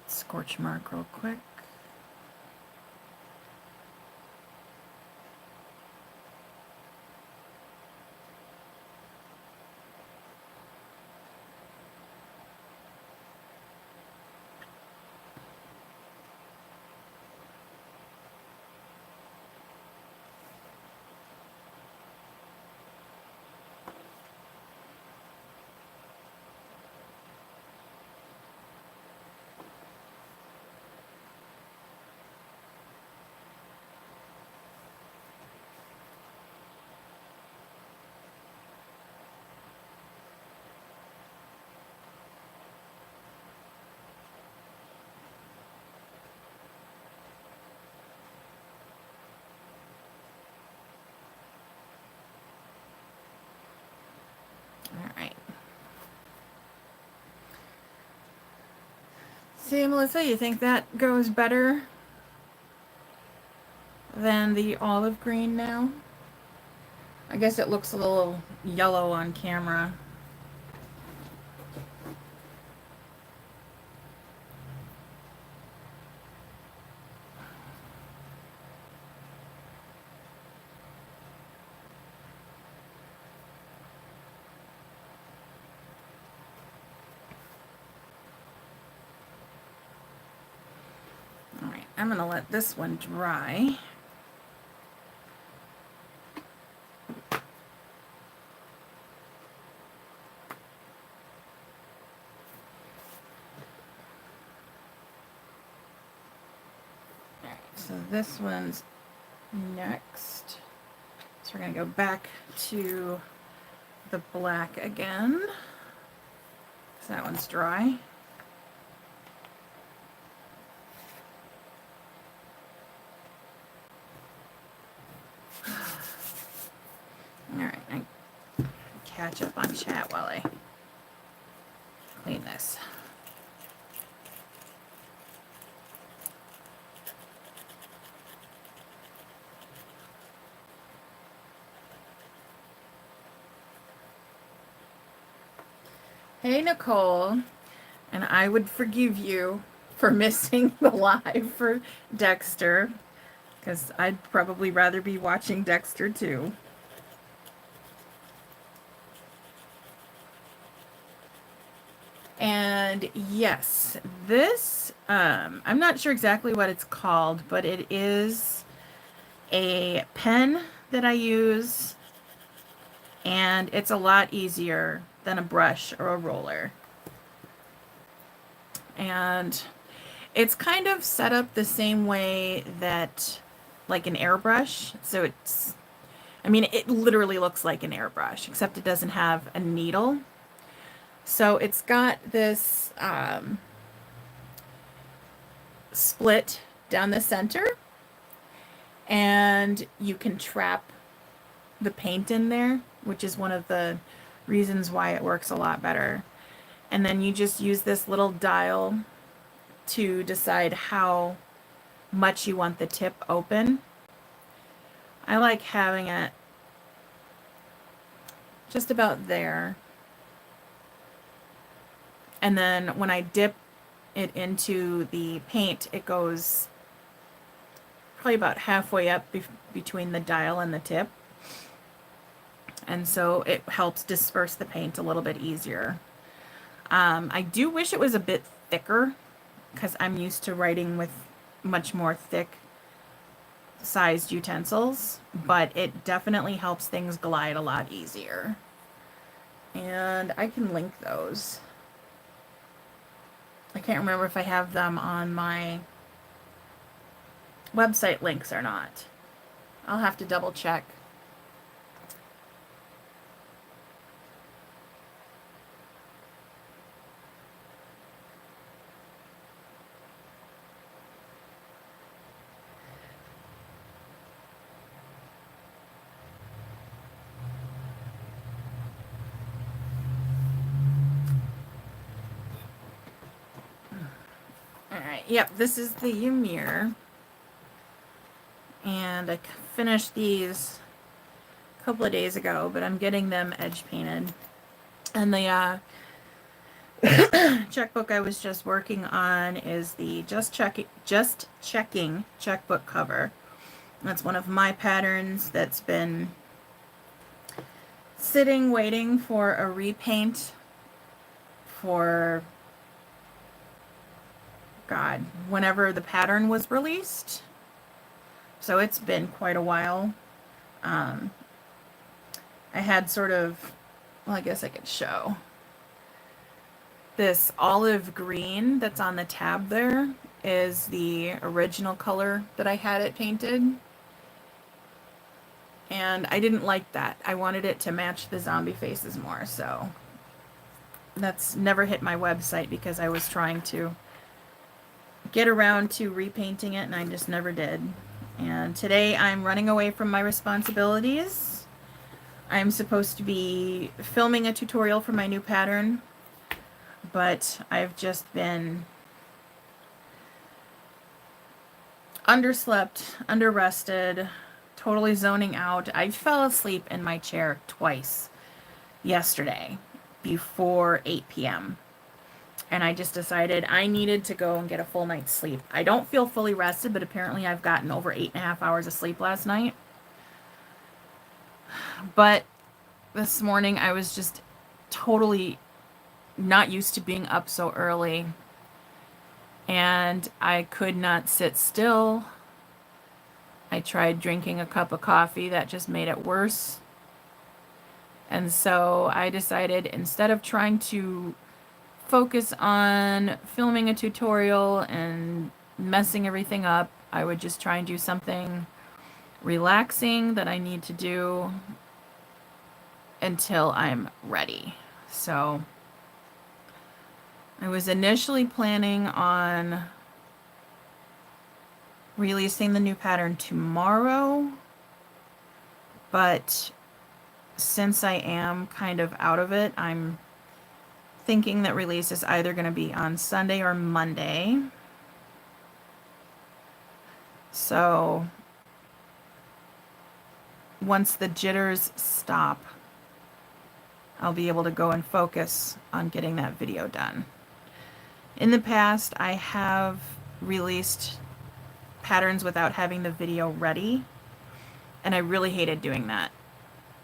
scorch mark real quick. All right. See, Melissa, you think that goes better than the olive green now? I guess it looks a little yellow on camera. All right, I'm gonna let this one dry. All right, so this one's next. So we're gonna go back to the black again. So that one's dry. All right, I catch up on chat while I clean this. Hey, Nicole. And I would forgive you for missing the live for Dexter, because I'd probably rather be watching Dexter too. And yes, this, I'm not sure exactly what it's called, but it is a pen that I use, and it's a lot easier than a brush or a roller. And it's kind of set up the same way that like an airbrush. So it's, I mean, it literally looks like an airbrush, except it doesn't have a needle. So it's got this split down the center, and you can trap the paint in there, which is one of the reasons why it works a lot better. And then you just use this little dial to decide how much you want the tip open. I like having it just about there. And then when I dip it into the paint, it goes probably about halfway up between the dial and the tip. And so it helps disperse the paint a little bit easier. I do wish it was a bit thicker, because I'm used to writing with much more thick sized utensils, but it definitely helps things glide a lot easier. And I can link those. I can't remember if I have them on my website links or not. I'll have to double check. Alright, yep, this is the Ymir. And I finished these a couple of days ago, but I'm getting them edge painted. And the checkbook I was just working on is the Just Checking checkbook cover. That's one of my patterns that's been sitting waiting for a repaint for, God, whenever the pattern was released. So it's been quite a while. I had sort of, well, I guess I could show. This olive green that's on the tab there is the original color that I had it painted. And I didn't like that. I wanted it to match the zombie faces more, so that's never hit my website because I was trying to get around to repainting it and I just never did. And today I'm running away from my responsibilities. I'm supposed to be filming a tutorial for my new pattern, but I've just been underslept, underrested, totally zoning out. I fell asleep in my chair twice yesterday before 8 p.m. And I just decided I needed to go and get a full night's sleep. I don't feel fully rested, but apparently I've gotten over 8.5 hours of sleep last night. But this morning I was just totally not used to being up so early. And I could not sit still. I tried drinking a cup of coffee. That just made it worse. And so I decided instead of trying to focus on filming a tutorial and messing everything up, I would just try and do something relaxing that I need to do until I'm ready. So I was initially planning on releasing the new pattern tomorrow, but since I am kind of out of it, I'm thinking that release is either going to be on Sunday or Monday. So once the jitters stop, I'll be able to go and focus on getting that video done. In the past, I have released patterns without having the video ready, and I really hated doing that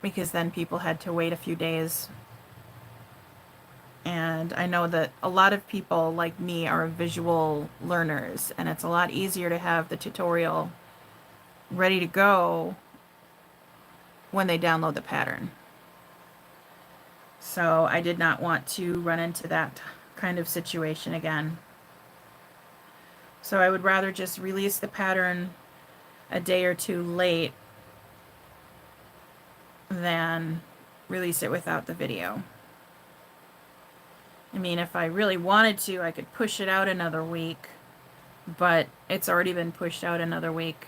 because then people had to wait a few days. And I know that a lot of people like me are visual learners, and it's a lot easier to have the tutorial ready to go when they download the pattern. So I did not want to run into that kind of situation again. So I would rather just release the pattern a day or two late than release it without the video. I mean, if I really wanted to, I could push it out another week, but it's already been pushed out another week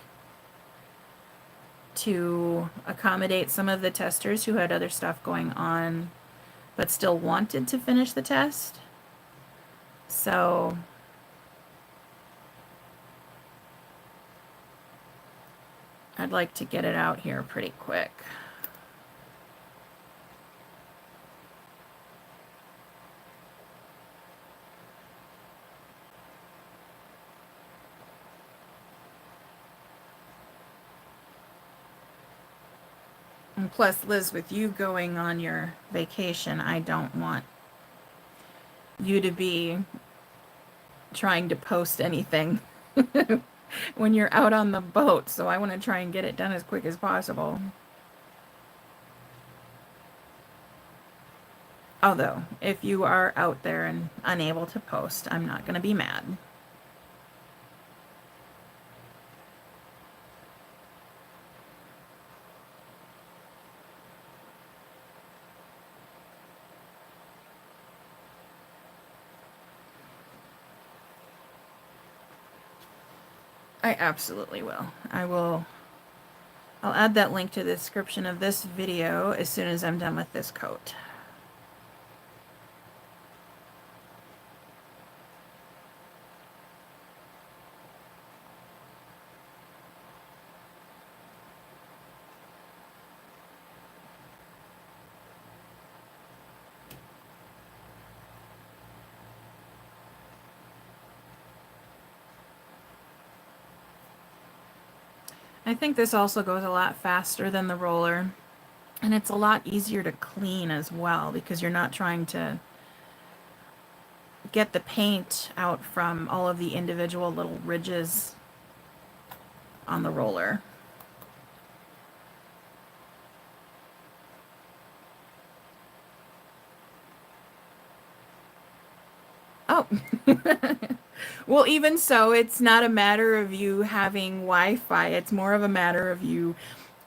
to accommodate some of the testers who had other stuff going on but still wanted to finish the test. So I'd like to get it out here pretty quick. And plus, Liz, with you going on your vacation, I don't want you to be trying to post anything when you're out on the boat. So I want to try and get it done as quick as possible. Although, if you are out there and unable to post, I'm not going to be mad. I absolutely will. I'll add that link to the description of this video as soon as I'm done with this coat. I think this also goes a lot faster than the roller. And it's a lot easier to clean as well because you're not trying to get the paint out from all of the individual little ridges on the roller. Oh. Well, even so, it's not a matter of you having Wi-Fi. It's more of a matter of you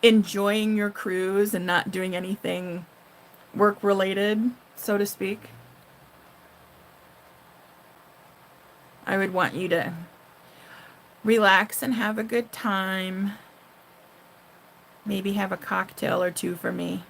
enjoying your cruise and not doing anything work related, so to speak. I would want you to relax and have a good time. Maybe have a cocktail or two for me.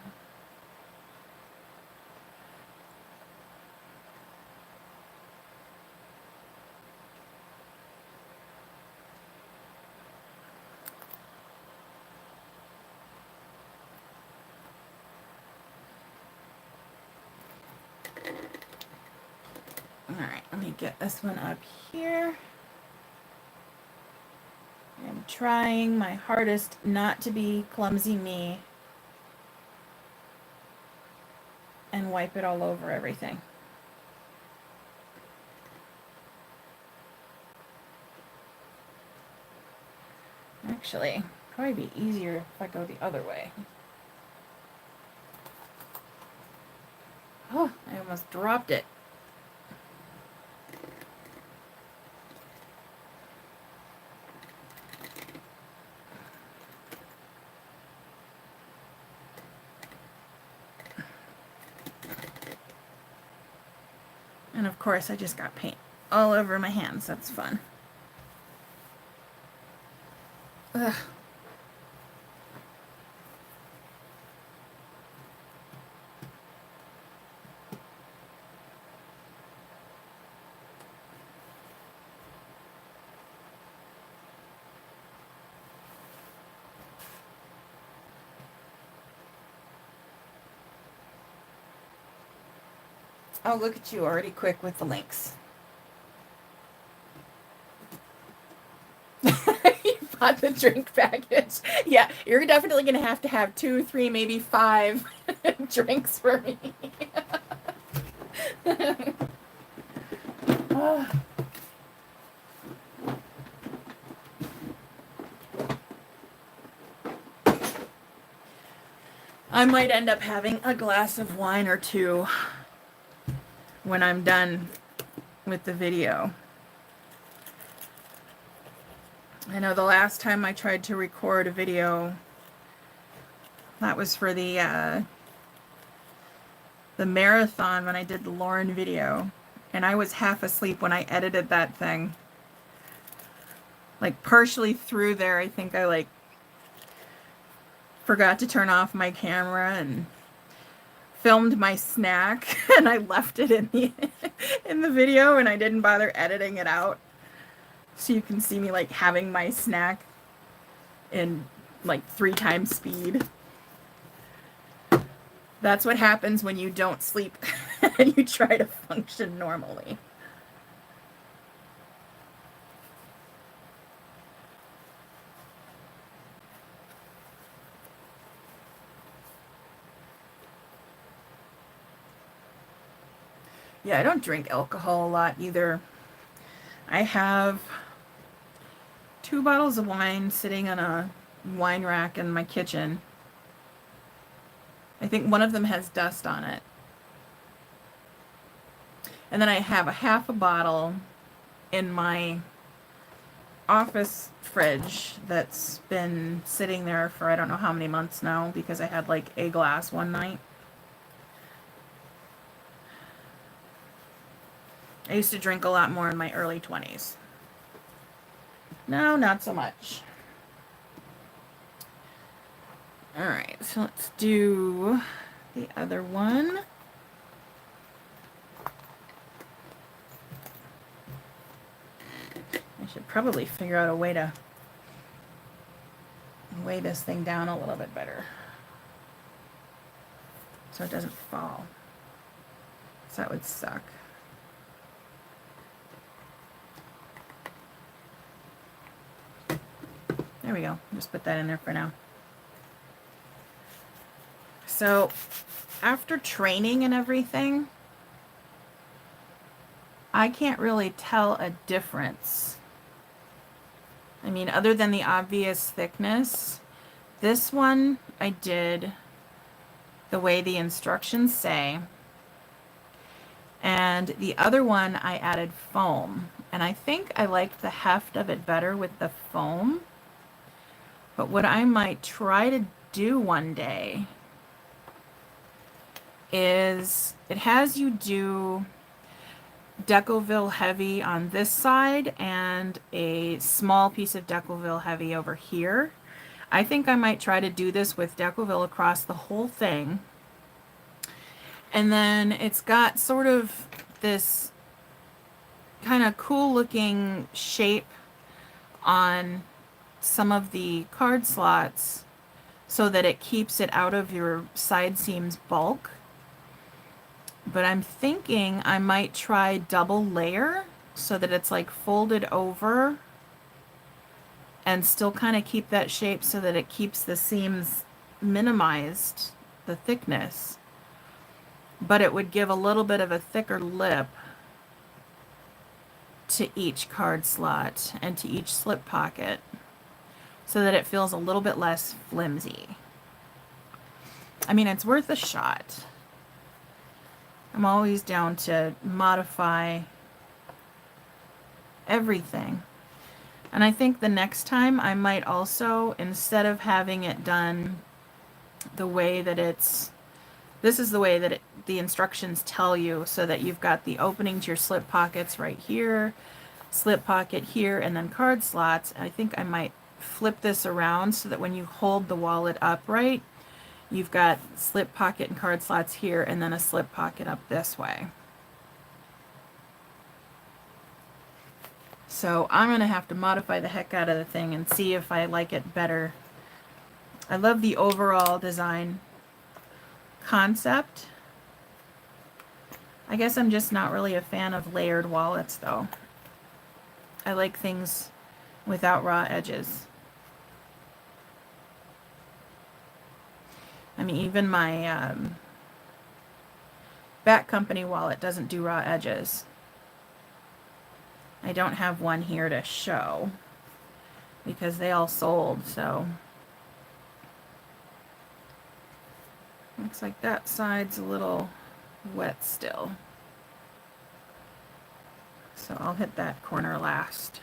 All right, let me get this one up here. I'm trying my hardest not to be clumsy me and wipe it all over everything. Actually, probably be easier if I go the other way. Oh, I almost dropped it. And of course, I just got paint all over my hands. That's fun. Ugh. Oh, look at you, already quick with the links. You bought the drink package. Yeah, you're definitely going to have 2, 3, maybe 5 drinks for me. Oh. I might end up having a glass of wine or two when I'm done with the video. I know the last time I tried to record a video, that was for the marathon when I did the Lauren video, and I was half asleep when I edited that thing. Like partially through there, I think I like forgot to turn off my camera and filmed my snack and I left it in the in the video and I didn't bother editing it out. So you can see me like having my snack in like 3 times speed. That's what happens when you don't sleep and you try to function normally. Yeah, I don't drink alcohol a lot either. I have 2 bottles of wine sitting on a wine rack in my kitchen. I think one of them has dust on it. And then I have a half a bottle in my office fridge that's been sitting there for I don't know how many months now because I had like a glass one night. I used to drink a lot more in my early 20s. No, not so much. Alright, so let's do the other one. I should probably figure out a way to weigh this thing down a little bit better so it doesn't fall. So that would suck. There we go. Just put that in there for now. So after training and everything, I can't really tell a difference. I mean, other than the obvious thickness, this one I did the way the instructions say. And the other one I added foam. And I think I liked the heft of it better with the foam. But what I might try to do one day is it has you do Decovil Heavy on this side and a small piece of Decovil Heavy over here. I think I might try to do this with Decovil across the whole thing. And then it's got sort of this kind of cool looking shape on some of the card slots so that it keeps it out of your side seams bulk. But I'm thinking I might try double layer so that it's like folded over and still kind of keep that shape so that it keeps the seams minimized, the thickness. But it would give a little bit of a thicker lip to each card slot and to each slip pocket so that it feels a little bit less flimsy. I mean, it's worth a shot. I'm always down to modify everything. And I think the next time I might also, instead of having it done the way that this is the way that the instructions tell you, so that you've got the opening to your slip pockets right here, slip pocket here, and then card slots. I think I might flip this around so that when you hold the wallet upright, you've got slip pocket and card slots here, and then a slip pocket up this way. So I'm going to have to modify the heck out of the thing and see if I like it better. I love the overall design concept. I guess I'm just not really a fan of layered wallets, though. I like things without raw edges. I mean, even my Bat Company wallet doesn't do raw edges. I don't have one here to show because they all sold, so. Looks like that side's a little wet still. So I'll hit that corner last.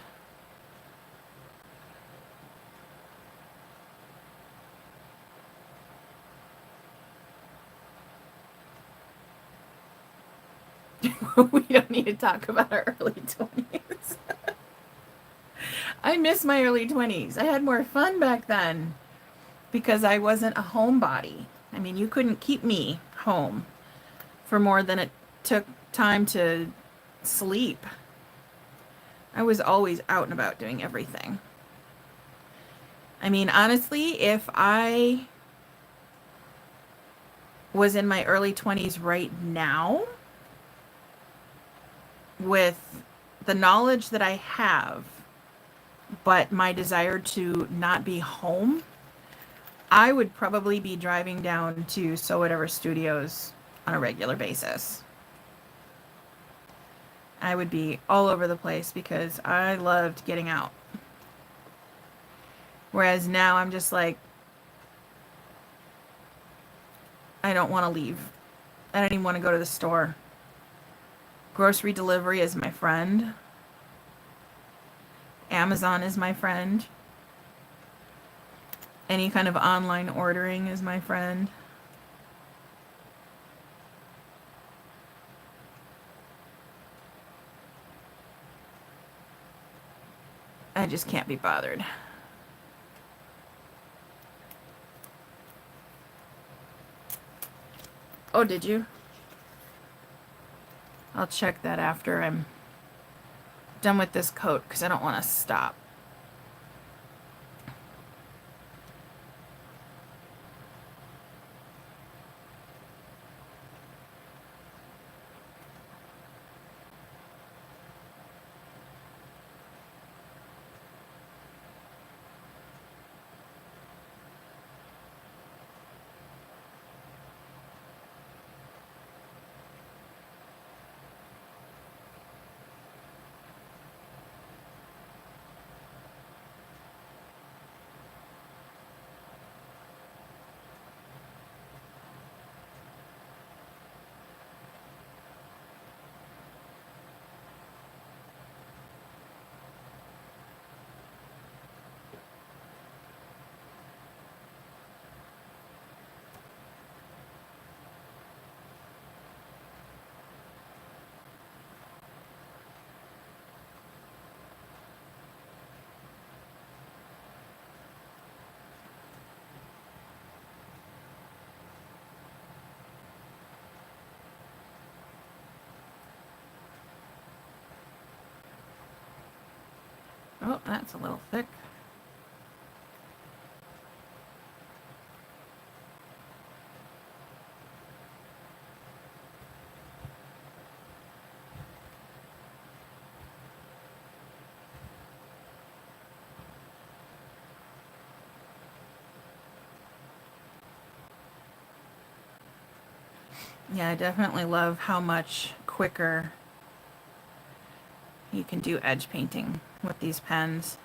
We don't need to talk about our early 20s. I miss my early 20s. I had more fun back then because I wasn't a homebody. I mean, you couldn't keep me home for more than it took time to sleep. I was always out and about doing everything. I mean, honestly, if I was in my early 20s right now, with the knowledge that I have, but my desire to not be home, I would probably be driving down to So Whatever Studios on a regular basis. I would be all over the place because I loved getting out. Whereas now I'm just like, I don't want to leave. I don't even want to go to the store. Grocery delivery is my friend. Amazon is my friend. Any kind of online ordering is my friend. I just can't be bothered. Oh, did you? I'll check that after I'm done with this coat because I don't want to stop. Oh, that's a little thick. Yeah, I definitely love how much quicker you can do edge painting with these pens.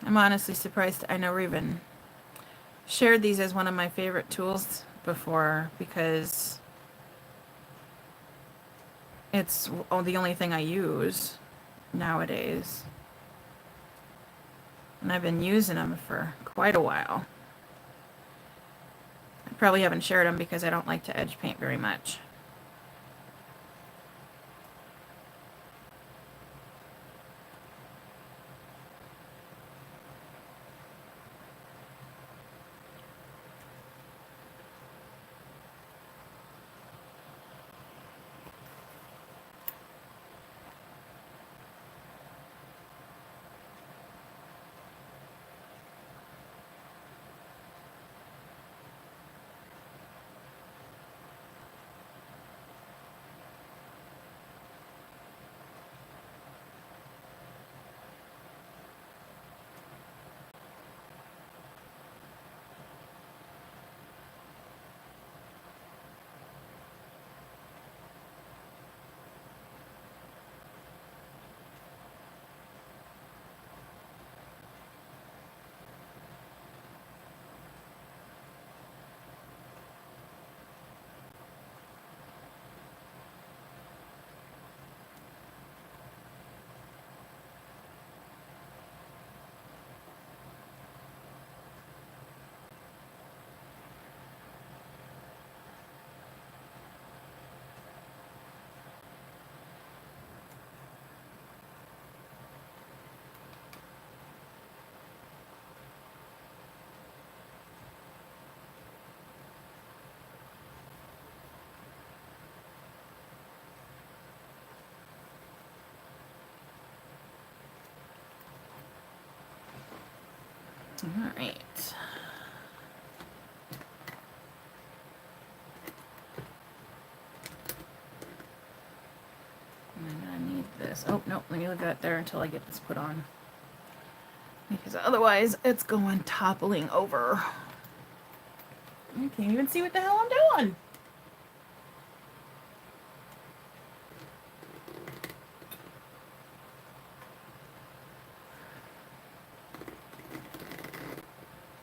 I'm honestly surprised I never even shared these as one of my favorite tools before, because it's the only thing I use nowadays. And I've been using them for quite a while. I probably haven't shared them because I don't like to edge paint very much. All right. And I need this. Oh, no, let me leave that there until I get this put on. Because otherwise it's going toppling over. I can't even see what the hell I'm doing.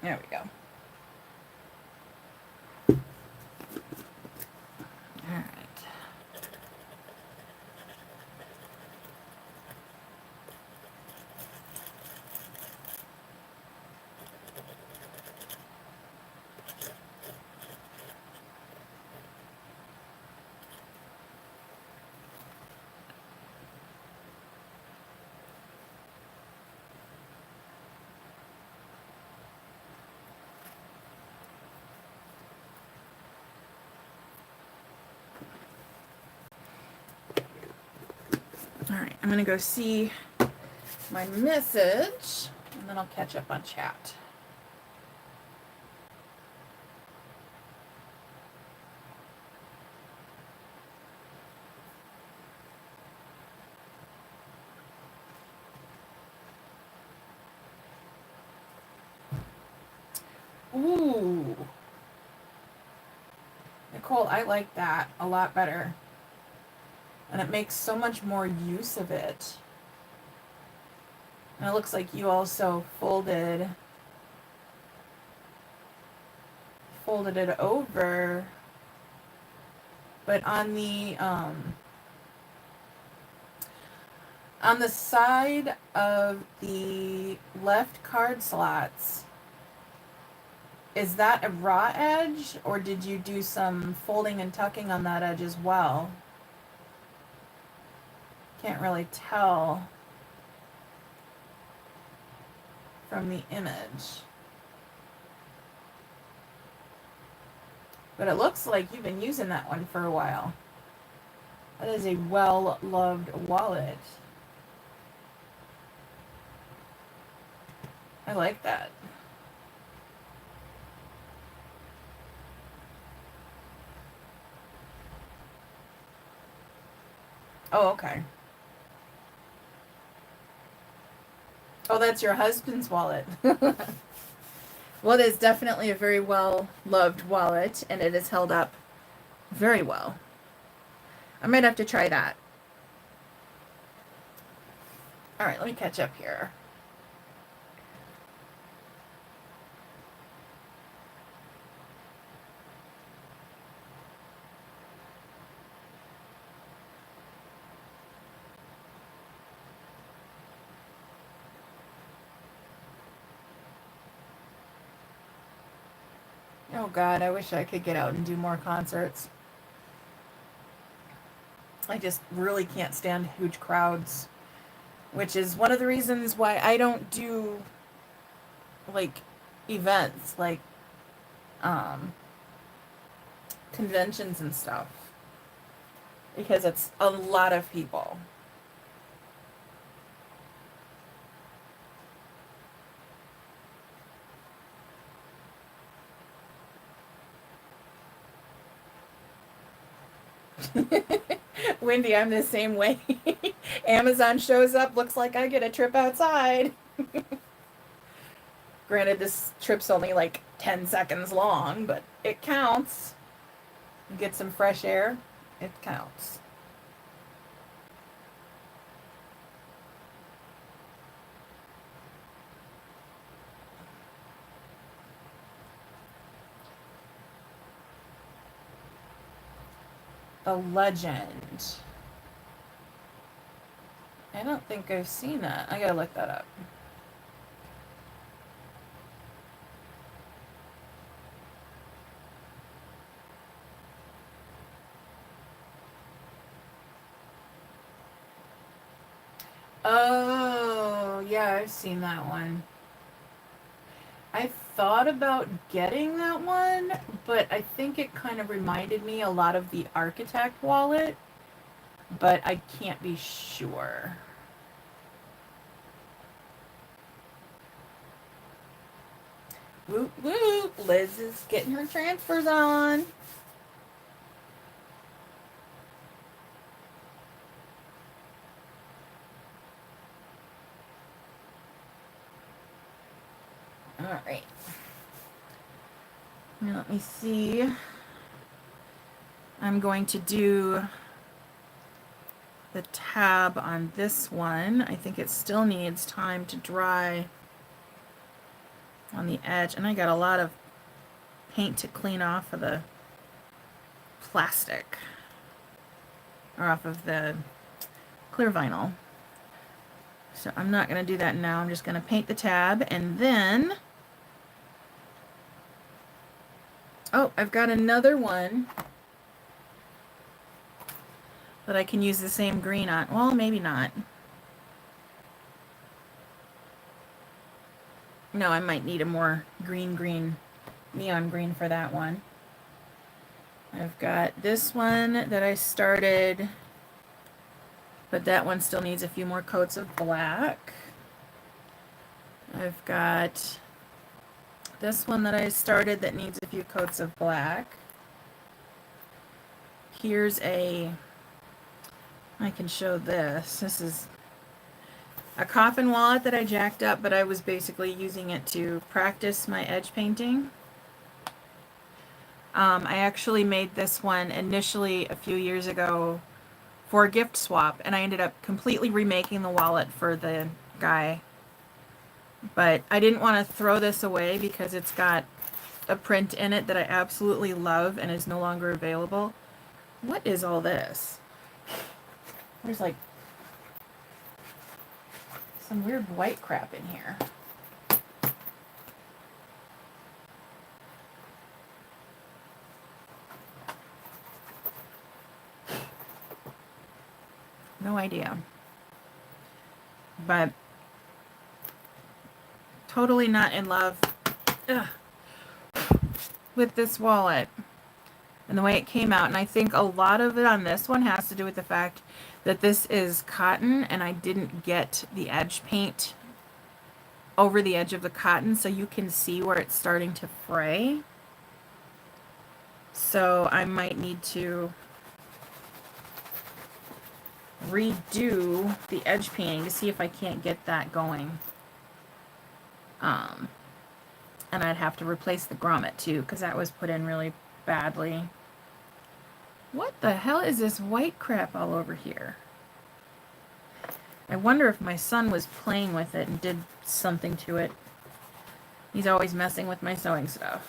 There we go. All right. All right, I'm gonna go see my message, and then I'll catch up on chat. Ooh. Nicole, I like that a lot better. And it makes so much more use of it. And it looks like you also folded it over, but on the side of the left card slots, is that a raw edge, or did you do some folding and tucking on that edge as well? Can't really tell from the image. But it looks like you've been using that one for a while. That is a well-loved wallet. I like that. Oh, okay. Oh, that's your husband's wallet. Well, it is definitely a very well-loved wallet, and it is held up very well. I might have to try that. All right, let me catch up here. Oh God, I wish I could get out and do more concerts. I just really can't stand huge crowds, which is one of the reasons why I don't do like events like um conventions and stuff, because it's a lot of people. Wendy, I'm the same way. Amazon shows up, looks like I get a trip outside. Granted, this trip's only like 10 seconds long, but it counts. You get some fresh air, it counts. A legend. I don't think I've seen that. I gotta look that up. Oh, yeah, I've seen that one. I thought about getting that one, but I think it kind of reminded me a lot of the Architect wallet, but I can't be sure. Whoop whoop, Liz is getting her transfers on. All right. Now let me see. I'm going to do the tab on this one. I think it still needs time to dry on the edge, and I got a lot of paint to clean off of the plastic, or off of the clear vinyl. So I'm not going to do that now. I'm just going to paint the tab, and then, oh, I've got another one that I can use the same green on. Well, maybe not. No, I might need a more green, neon green for that one. I've got this one that I started, but that one still needs a few more coats of black. I've got this one that I started that needs a few coats of black. Here's I can show this. This is a coffin wallet that I jacked up, but I was basically using it to practice my edge painting. I actually made this one initially a few years ago for a gift swap, and I ended up completely remaking the wallet for the guy. But I didn't want to throw this away because it's got a print in it that I absolutely love and is no longer available. What is all this? There's like some weird white crap in here. No idea. But totally not in love with this wallet. and the way it came out. And I think a lot of it on this one has to do with the fact that this is cotton and I didn't get the edge paint over the edge of the cotton so you can see where it's starting to fray. So I might need to redo the edge painting to see if I can't get that going. And I'd have to replace the grommet too, because that was put in really badly. What the hell is this white crap all over here? I wonder if my son was playing with it and did something to it. He's always messing with my sewing stuff.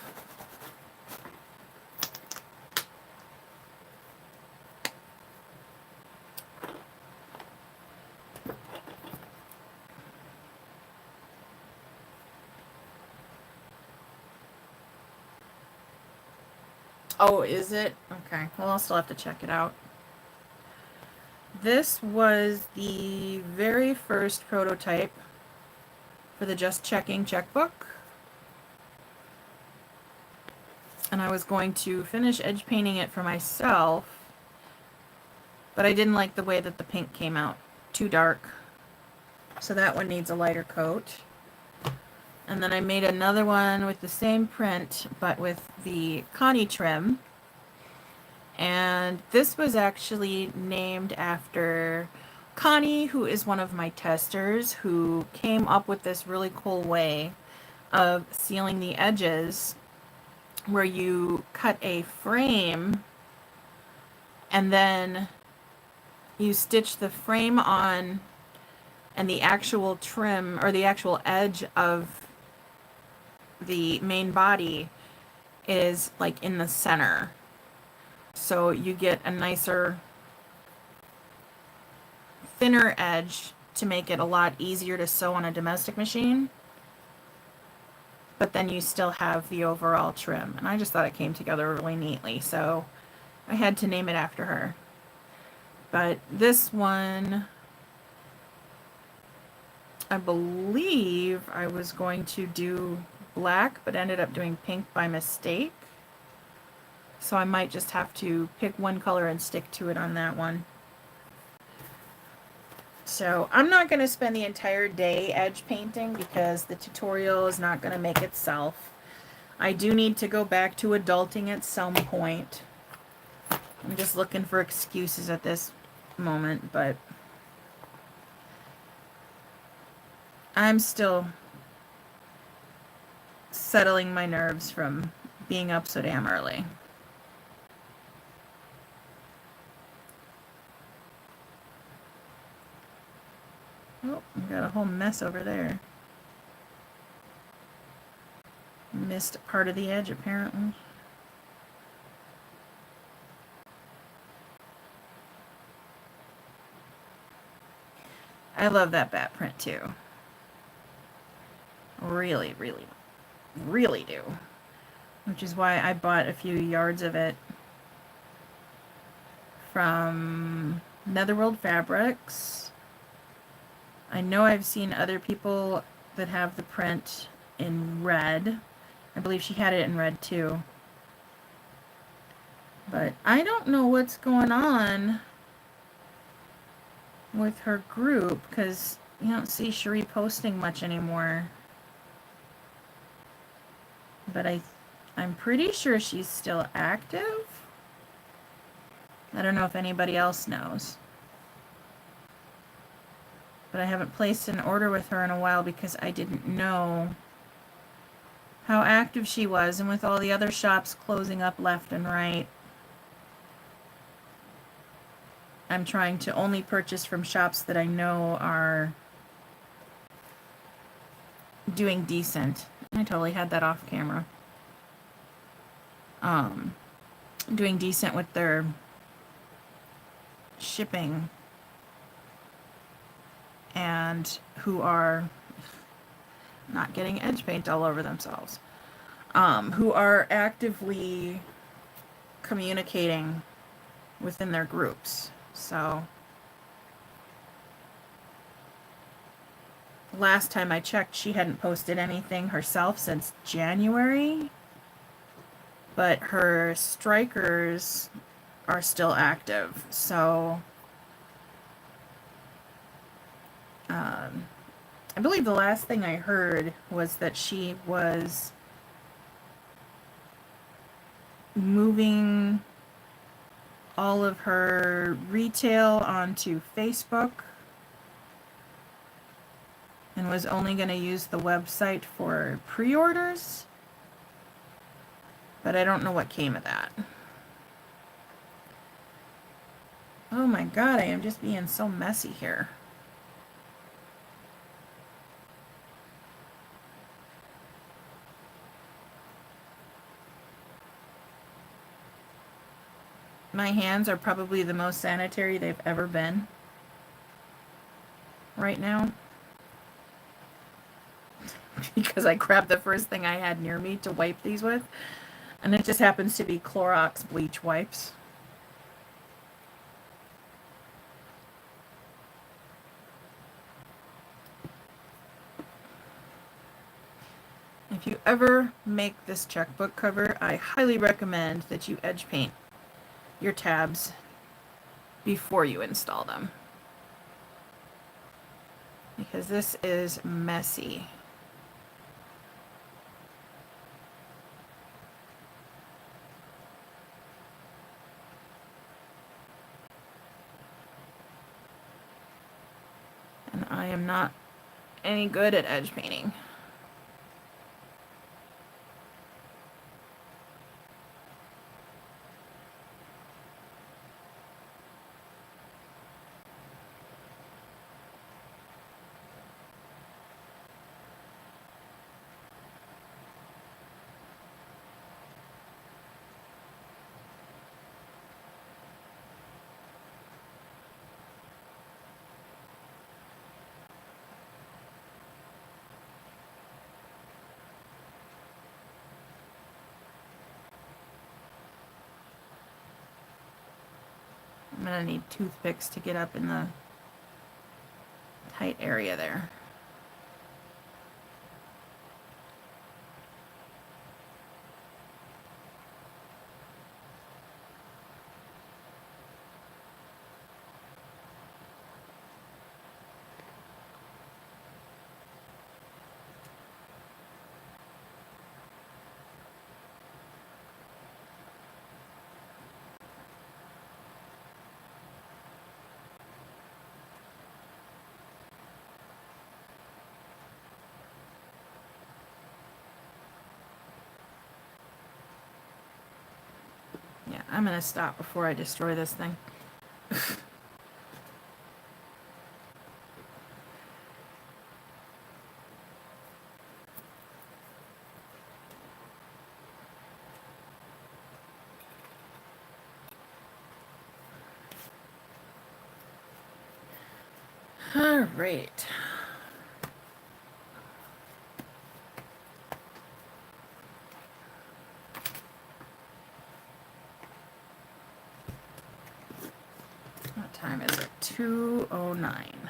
Oh, is it? Okay. Well, I'll still have to check it out. This was the very first prototype for the Just Checking checkbook. And I was going to finish edge painting it for myself, but I didn't like the way that the pink came out. Too dark. So that one needs a lighter coat. And then I made another one with the same print, but with the Connie trim. And this was actually named after Connie, who is one of my testers, who came up with this really cool way of sealing the edges, where you cut a frame and then you stitch the frame on, and the actual trim or the actual edge of the main body is like in the center. So you get a nicer, thinner edge to make it a lot easier to sew on a domestic machine. But then you still have the overall trim. And I just thought it came together really neatly, so I had to name it after her. But this one, I believe I was going to do black, but ended up doing pink by mistake. So I might just have to pick one color and stick to it on that one. So I'm not going to spend the entire day edge painting because the tutorial is not going to make itself. I do need to go back to adulting at some point. I'm just looking for excuses at this moment, but I'm still settling my nerves from being up so damn early. Oh, I've got a whole mess over there. Missed part of the edge, apparently. I love that bat print, too. Really, really, really do. Which is why I bought a few yards of it from Netherworld Fabrics. I know I've seen other people that have the print in red. I believe she had it in red too. But I don't know what's going on with her group, because you don't see Cherie posting much anymore. But I'm pretty sure she's still active. I don't know if anybody else knows. But I haven't placed an order with her in a while because I didn't know how active she was, and with all the other shops closing up left and right, I'm trying to only purchase from shops that I know are doing decent. I totally had that off camera. Doing decent with their shipping, and who are not getting edge paint all over themselves, who are actively communicating within their groups. So last time I checked, she hadn't posted anything herself since January. but her strikers are still active. So I believe the last thing I heard was that she was moving all of her retail onto Facebook and was only going to use the website for pre-orders. But I don't know what came of that. Oh my god, I am just being so messy here. My hands are probably the most sanitary they've ever been right now. Because I grabbed the first thing I had near me to wipe these with. And it just happens to be Clorox bleach wipes. If you ever make this checkbook cover, I highly recommend that you edge paint your tabs before you install them. Because this is messy. And I am not any good at edge painting. I'm gonna need toothpicks to get up in the tight area there. Yeah, I'm gonna stop before I destroy this thing. All right. What time is it? 2:09.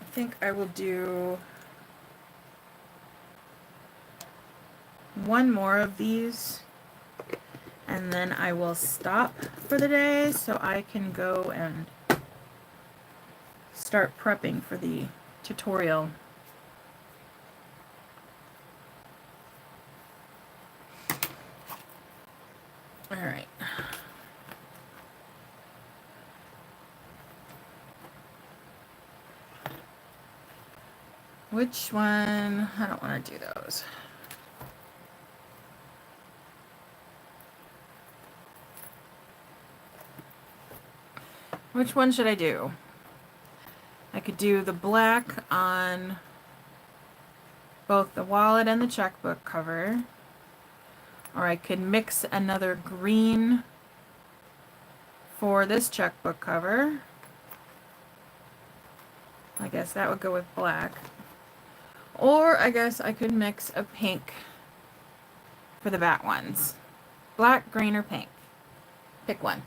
I think I will do one more of these and then I will stop for the day so I can go and start prepping for the tutorial. All right. Which one? I don't want to do those. Which one should I do? I could do the black on both the wallet and the checkbook cover. Or I could mix another green for this checkbook cover. I guess that would go with black. Or I guess I could mix a pink for the back ones. Black, green, or pink. Pick one.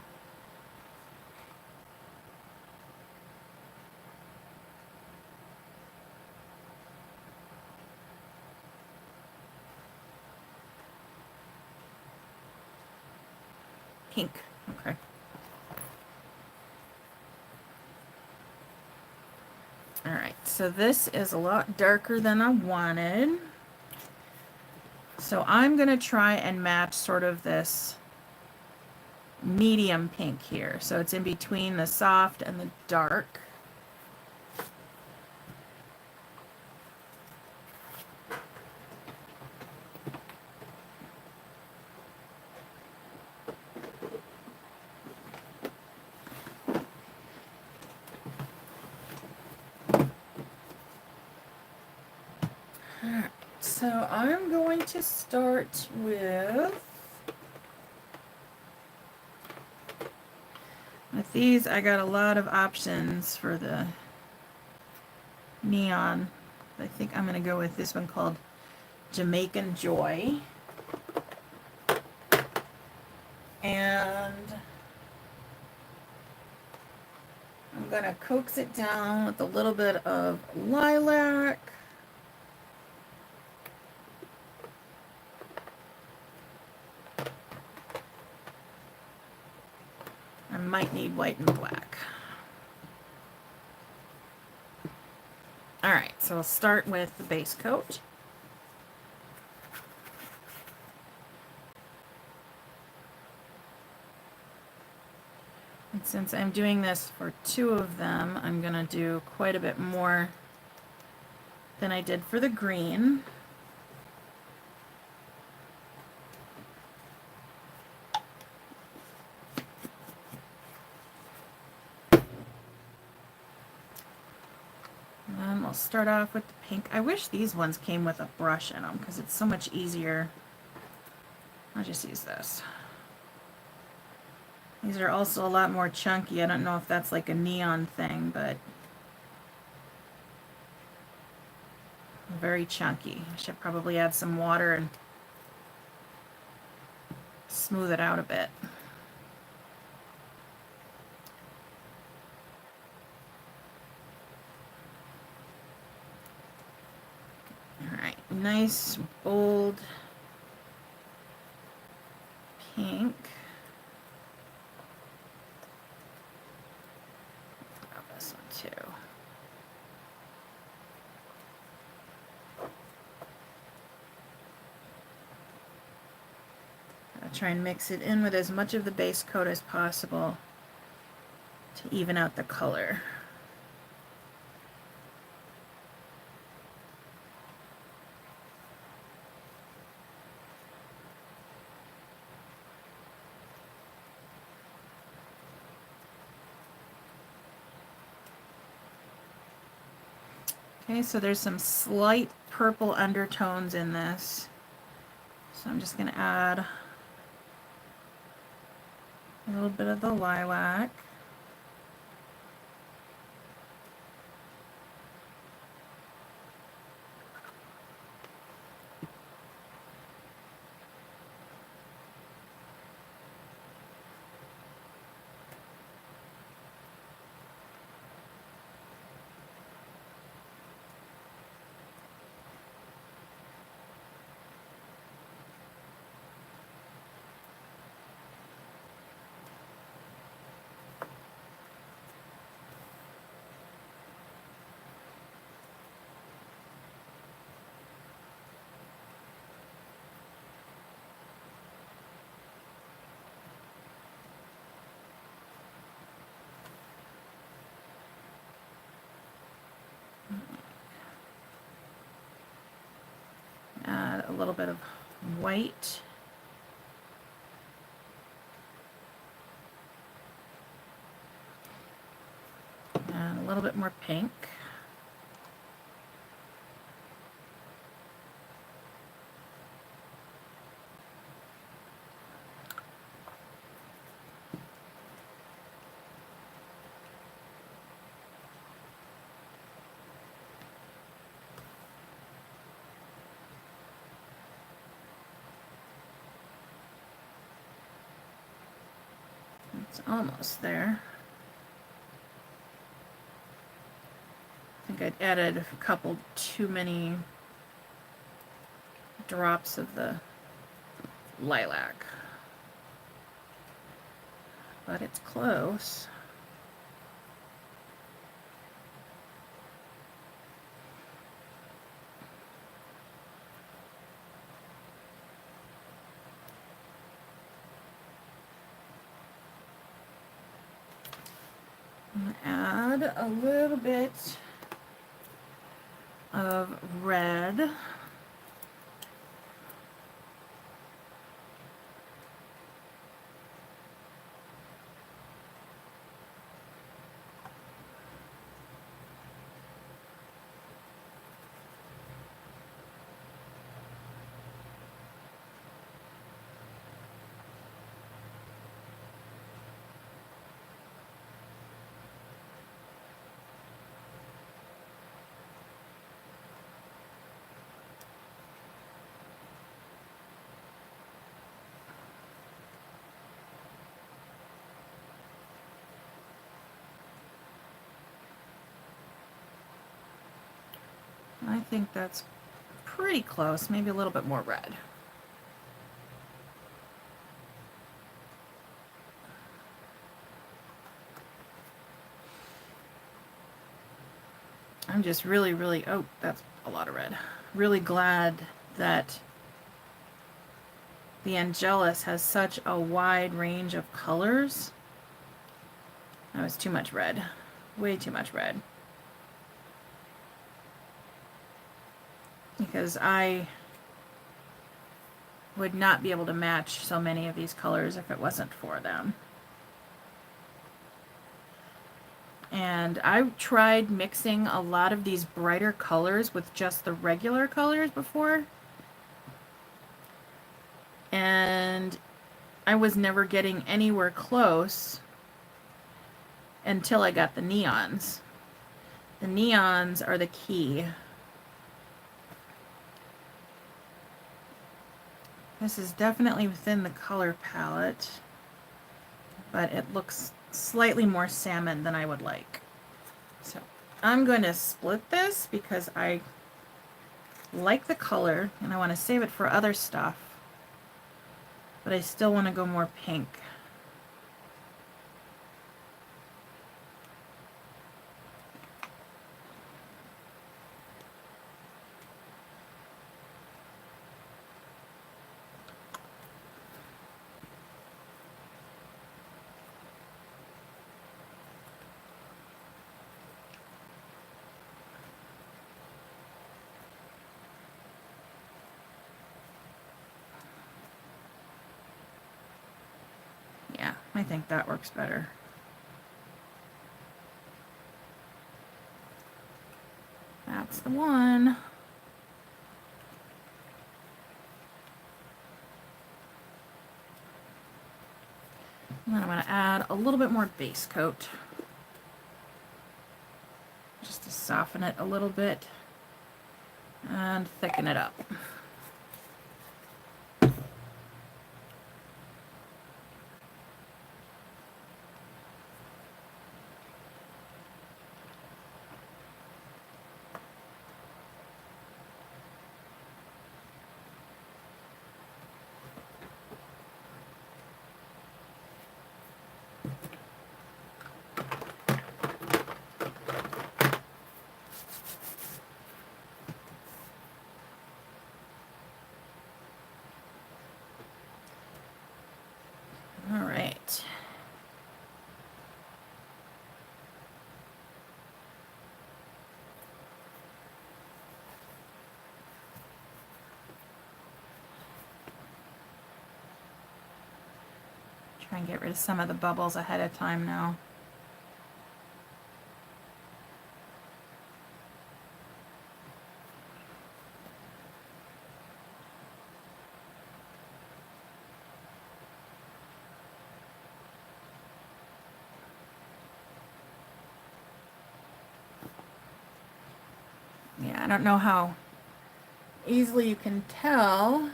Pink. Okay. Alright, so this is a lot darker than I wanted. So I'm going to try and match sort of this medium pink here. So it's in between the soft and the dark. Alright, so I'm going to start with these. I got a lot of options for the neon. I think I'm going to go with this one called Jamaican Joy. And I'm going to coax it down with a little bit of lilac. I might need white and black. Alright, so I'll start with the base coat. And since I'm doing this for two of them, I'm going to do quite a bit more than I did for the green. And I'll start off with the pink. I wish these ones came with a brush in them because it's so much easier. I'll just use this. These are also a lot more chunky. I don't know if that's like a neon thing, but very chunky. I should probably add some water and smooth it out a bit. Alright, nice bold pink. Grab this one too. I'll try and mix it in with as much of the base coat as possible to even out the color. Okay, so there's some slight purple undertones in this. So I'm just going to add a little bit of the lilac. Add a little bit of white. And a little bit more pink. It's almost there. I think I'd added a couple too many drops of the lilac. but it's close. I'm gonna add a little bit of red. I think that's pretty close, maybe a little bit more red. I'm just really, oh, that's a lot of red. Really glad that the Angelus has such a wide range of colors. That was too much red. Way too much red. Because I would not be able to match so many of these colors if it wasn't for them. And I tried mixing a lot of these brighter colors with just the regular colors before, and I was never getting anywhere close until I got the neons. The neons are the key. This is definitely within the color palette, but it looks slightly more salmon than I would like. So I'm going to split this because I like the color and I want to save it for other stuff, but I still want to go more pink. Yeah, I think that works better. That's the one. And then I'm going to add a little bit more base coat, just to soften it a little bit and thicken it up. All right. Try and get rid of some of the bubbles ahead of time now. Yeah, I don't know how easily you can tell,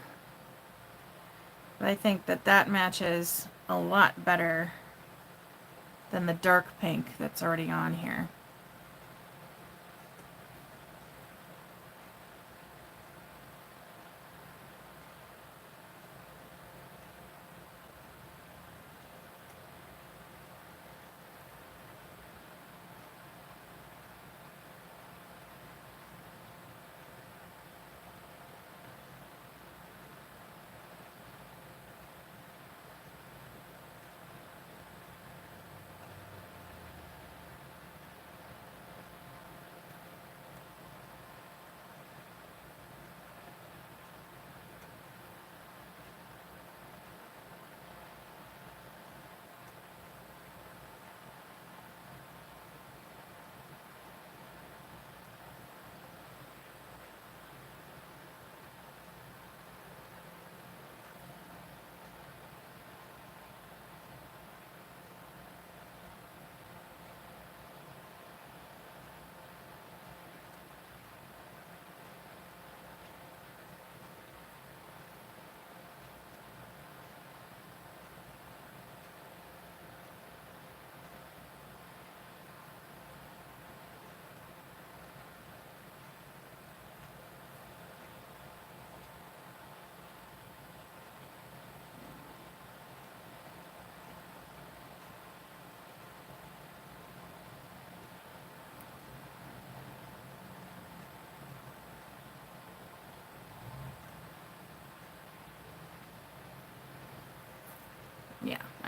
but I think that that matches a lot better than the dark pink that's already on here.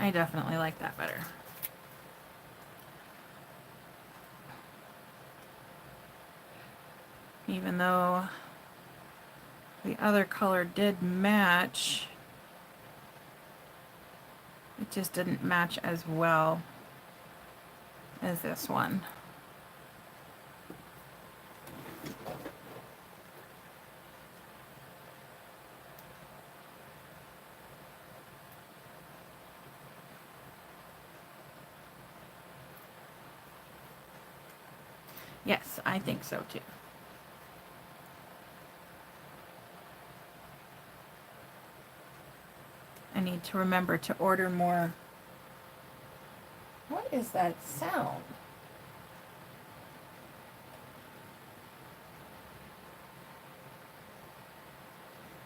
I definitely like that better. Even though the other color did match, it just didn't match as well as this one. Yes, I think so too. I need to remember to order more. What is that sound?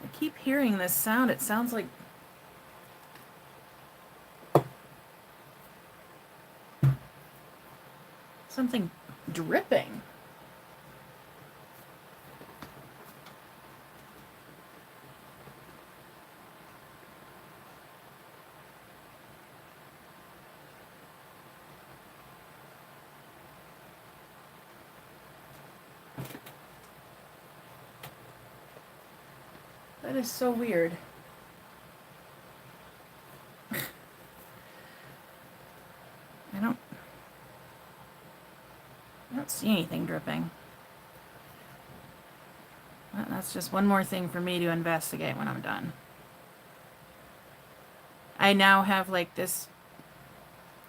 I keep hearing this sound. It sounds like something dripping. That is so weird. I don't see anything dripping. Well, that's just one more thing for me to investigate when I'm done. I now have like this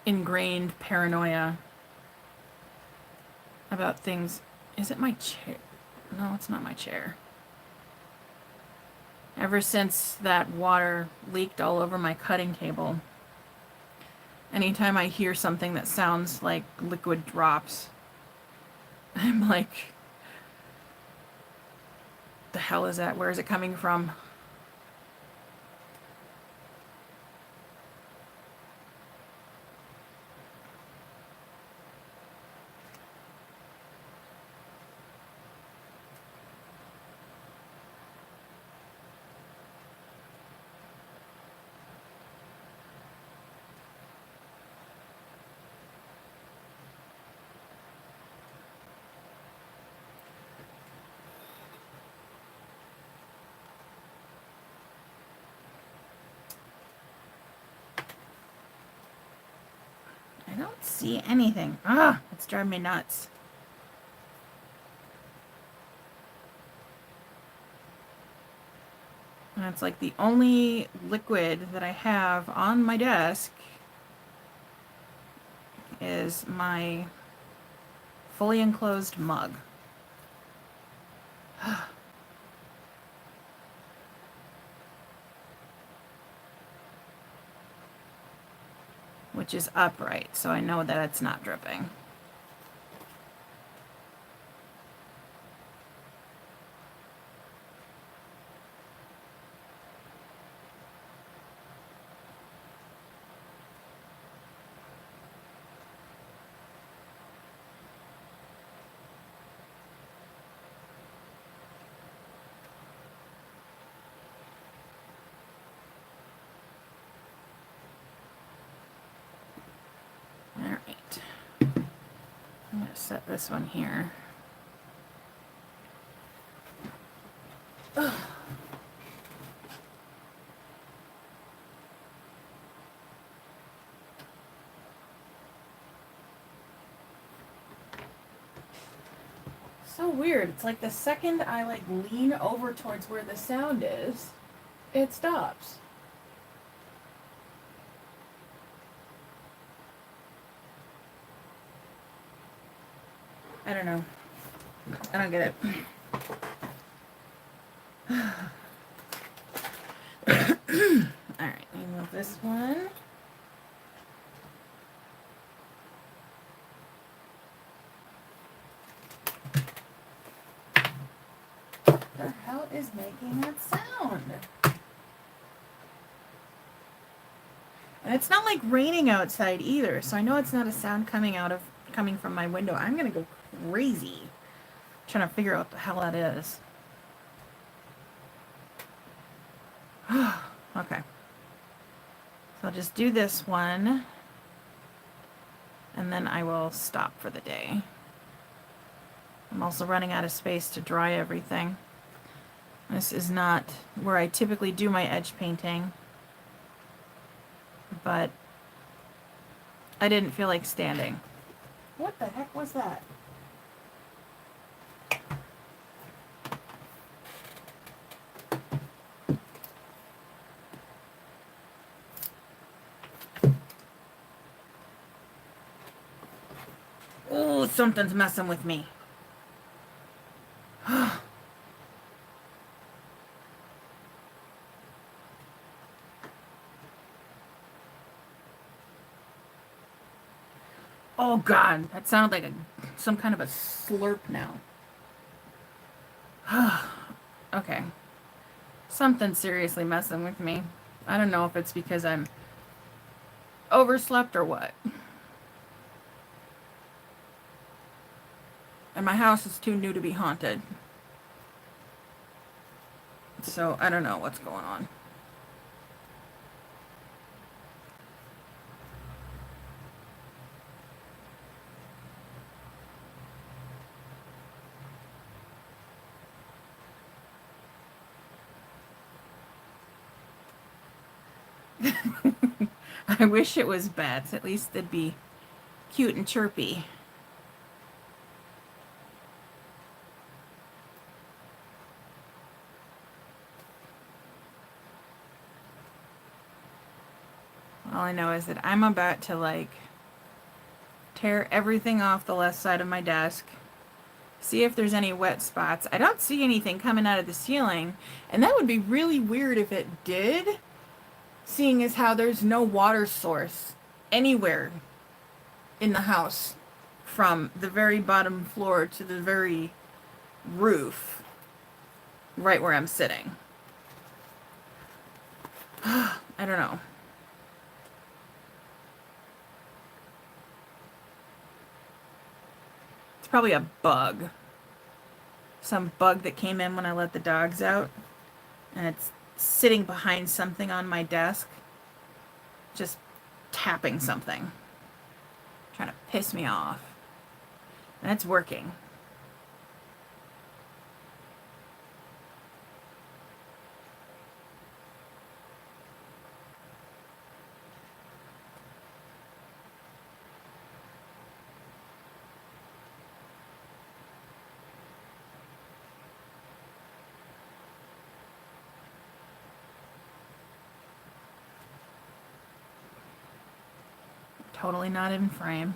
ingrained paranoia about things. Is it my chair? No, it's not my chair. Ever since that water leaked all over my cutting table, anytime I hear something that sounds like liquid drops, I'm like, the hell is that? Where is it coming from? I don't see anything. Ah, it's driving me nuts. And it's like the only liquid that I have on my desk is my fully enclosed mug. Which is upright, so I know that it's not dripping. Alright. I'm going to set this one here. Ugh. So weird. It's like the second I like lean over towards where the sound is, it stops. I don't know. I don't get it. Alright, let me move this one. What the hell is making that sound? And it's not like raining outside either, so I know it's not a sound coming from my window. I'm gonna go crazy trying to figure out what the hell that is. Okay. So I'll just do this one, and then I will stop for the day. I'm also running out of space to dry everything. This is not where I typically do my edge painting, but I didn't feel like standing. What the heck was that? Oh, something's messing with me. Oh God, that sounded like some kind of a slurp now. Okay. Something's seriously messing with me. I don't know if it's because I'm overslept or what. And my house is too new to be haunted. So I don't know what's going on. I wish it was bats. At least they'd be cute and chirpy. All I know is that I'm about to like tear everything off the left side of my desk. See if there's any wet spots. I don't see anything coming out of the ceiling, and that would be really weird if it did, seeing as how there's no water source anywhere in the house from the very bottom floor to the very roof right where I'm sitting. I don't know. It's probably a bug. Some bug that came in when I let the dogs out, and it's sitting behind something on my desk, just tapping something, trying to piss me off. And it's working. Totally not in frame.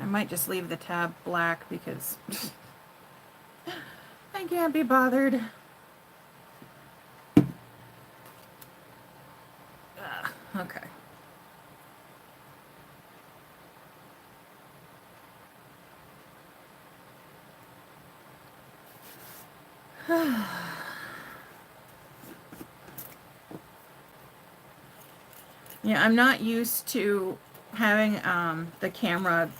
I might just leave the tab black because I can't be bothered. Okay. Yeah, I'm not used to having the camera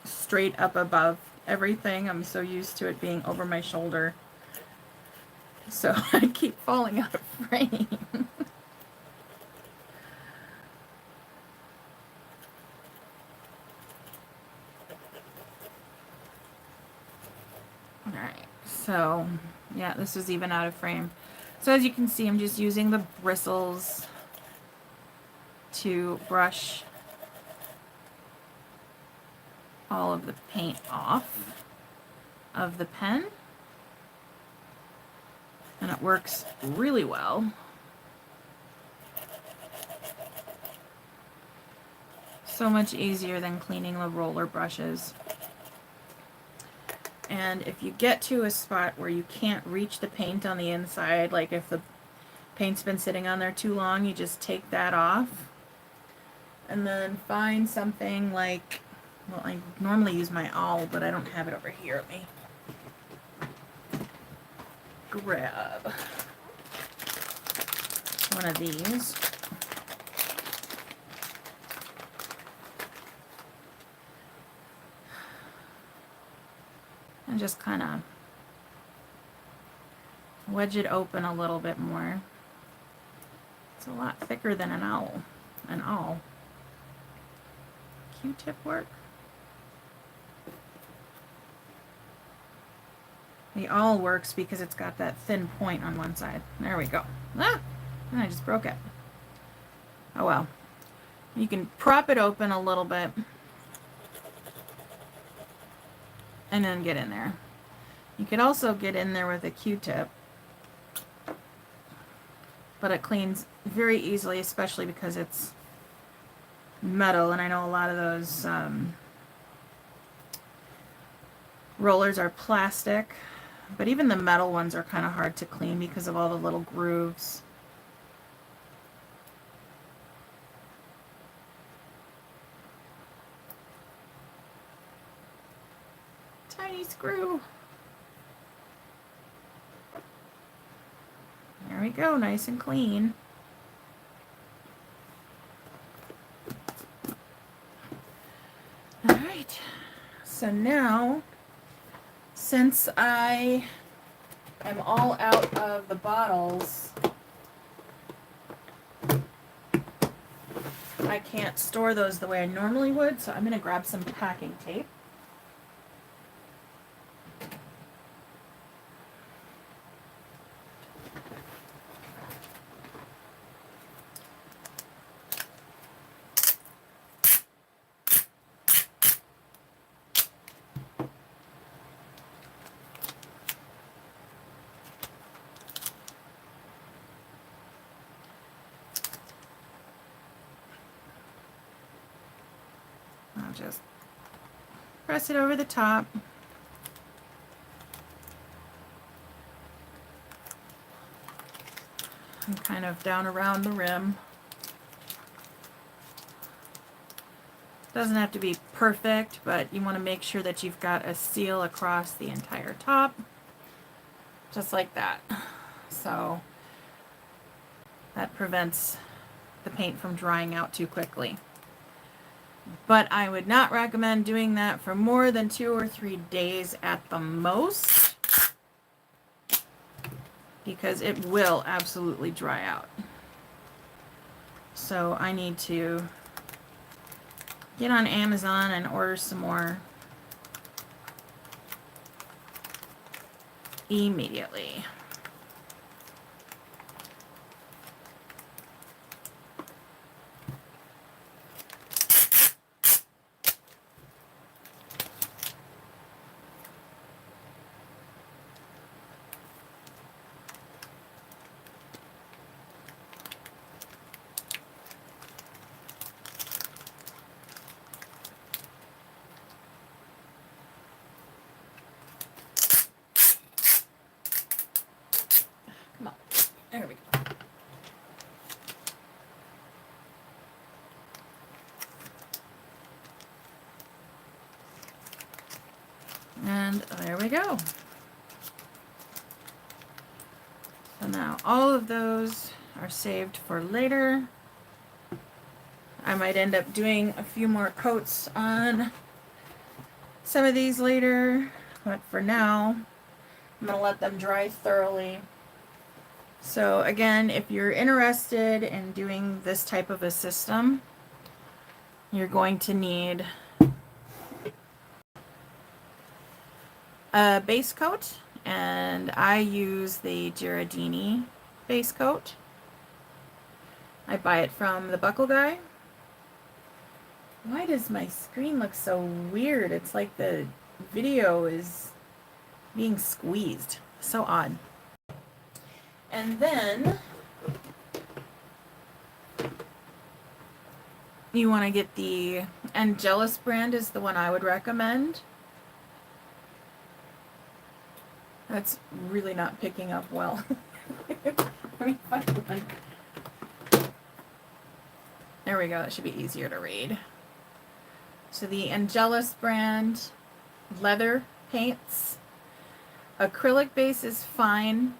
straight up above everything. I'm so used to it being over my shoulder. So I keep falling out of frame. Alright, so yeah, this is even out of frame. So as you can see, I'm just using the bristles to brush all of the paint off of the pen. And it works really well. So much easier than cleaning the roller brushes. And if you get to a spot where you can't reach the paint on the inside, like if the paint's been sitting on there too long, you just take that off. And then find something like, well, I normally use my owl, but I don't have it over here. Let me grab one of these. And just kind of wedge it open a little bit more. It's a lot thicker than an owl. An awl. Q-tip work. The awl works because it's got that thin point on one side. There we go. Ah! And I just broke it. Oh well. You can prop it open a little bit and then get in there. You could also get in there with a Q-tip, but it cleans very easily, especially because it's metal, and I know a lot of those rollers are plastic, but even the metal ones are kind of hard to clean because of all the little grooves. Tiny screw. There we go, nice and clean. All right, so now, since I am all out of the bottles, I can't store those the way I normally would, so I'm going to grab some packing tape. I'll just press it over the top. And kind of down around the rim. Doesn't have to be perfect, but you want to make sure that you've got a seal across the entire top. Just like that. So that prevents the paint from drying out too quickly. But I would not recommend doing that for more than 2 or 3 days at the most, because it will absolutely dry out. So I need to get on Amazon and order some more immediately. Come on. There we go. And there we go. So now all of those are saved for later. I might end up doing a few more coats on some of these later, but for now, I'm going to let them dry thoroughly. So again, if you're interested in doing this type of a system, you're going to need a base coat, and I use the Ghirardini base coat. I buy it from the Buckle Guy. Why does my screen look so weird? It's like the video is being squeezed. So odd. And then you want to get the Angelus brand is the one I would recommend. That's really not picking up well. Let me find one. There we go. That should be easier to read. So the Angelus brand leather paints. Acrylic base is fine.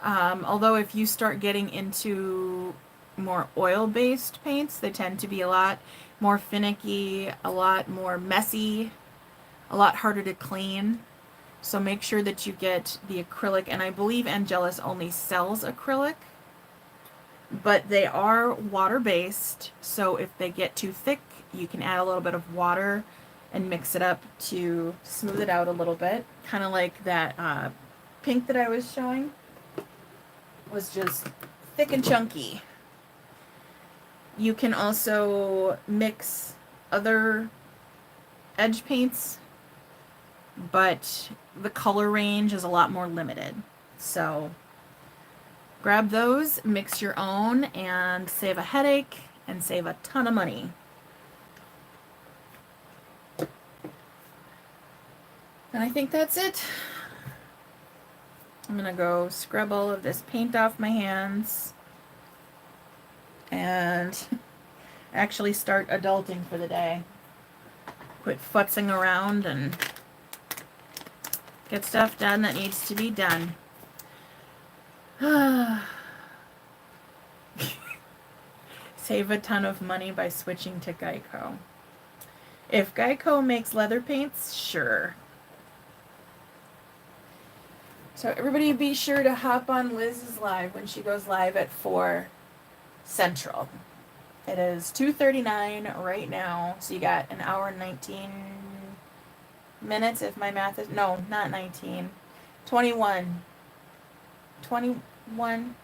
Although if you start getting into more oil-based paints, they tend to be a lot more finicky, a lot more messy. a lot harder to clean. So make sure that you get the acrylic, and I believe Angelus only sells acrylic, but they are water-based, so if they get too thick, you can add a little bit of water and mix it up to smooth it out a little bit. Kind of like that pink that I was showing was just thick and chunky. You can also mix other edge paints, but the color range is a lot more limited. So grab those, mix your own, and save a headache and save a ton of money. And I think that's it. I'm gonna go scrub all of this paint off my hands and actually start adulting for the day. Quit futzing around and get stuff done that needs to be done. Save a ton of money by switching to Geico. If Geico makes leather paints, sure. So everybody be sure to hop on Liz's live when she goes live at 4 Central. It is 2:39 right now, so you got an hour and 19 minutes if my math is, no, not 19, 21, 21,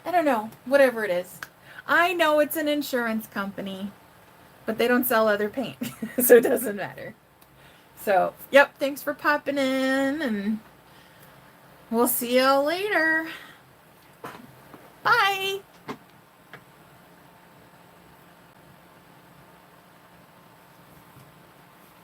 I don't know, whatever it is. I know it's an insurance company, but they don't sell leather paint, so it doesn't matter. So, yep, thanks for popping in, and we'll see y'all later. Bye.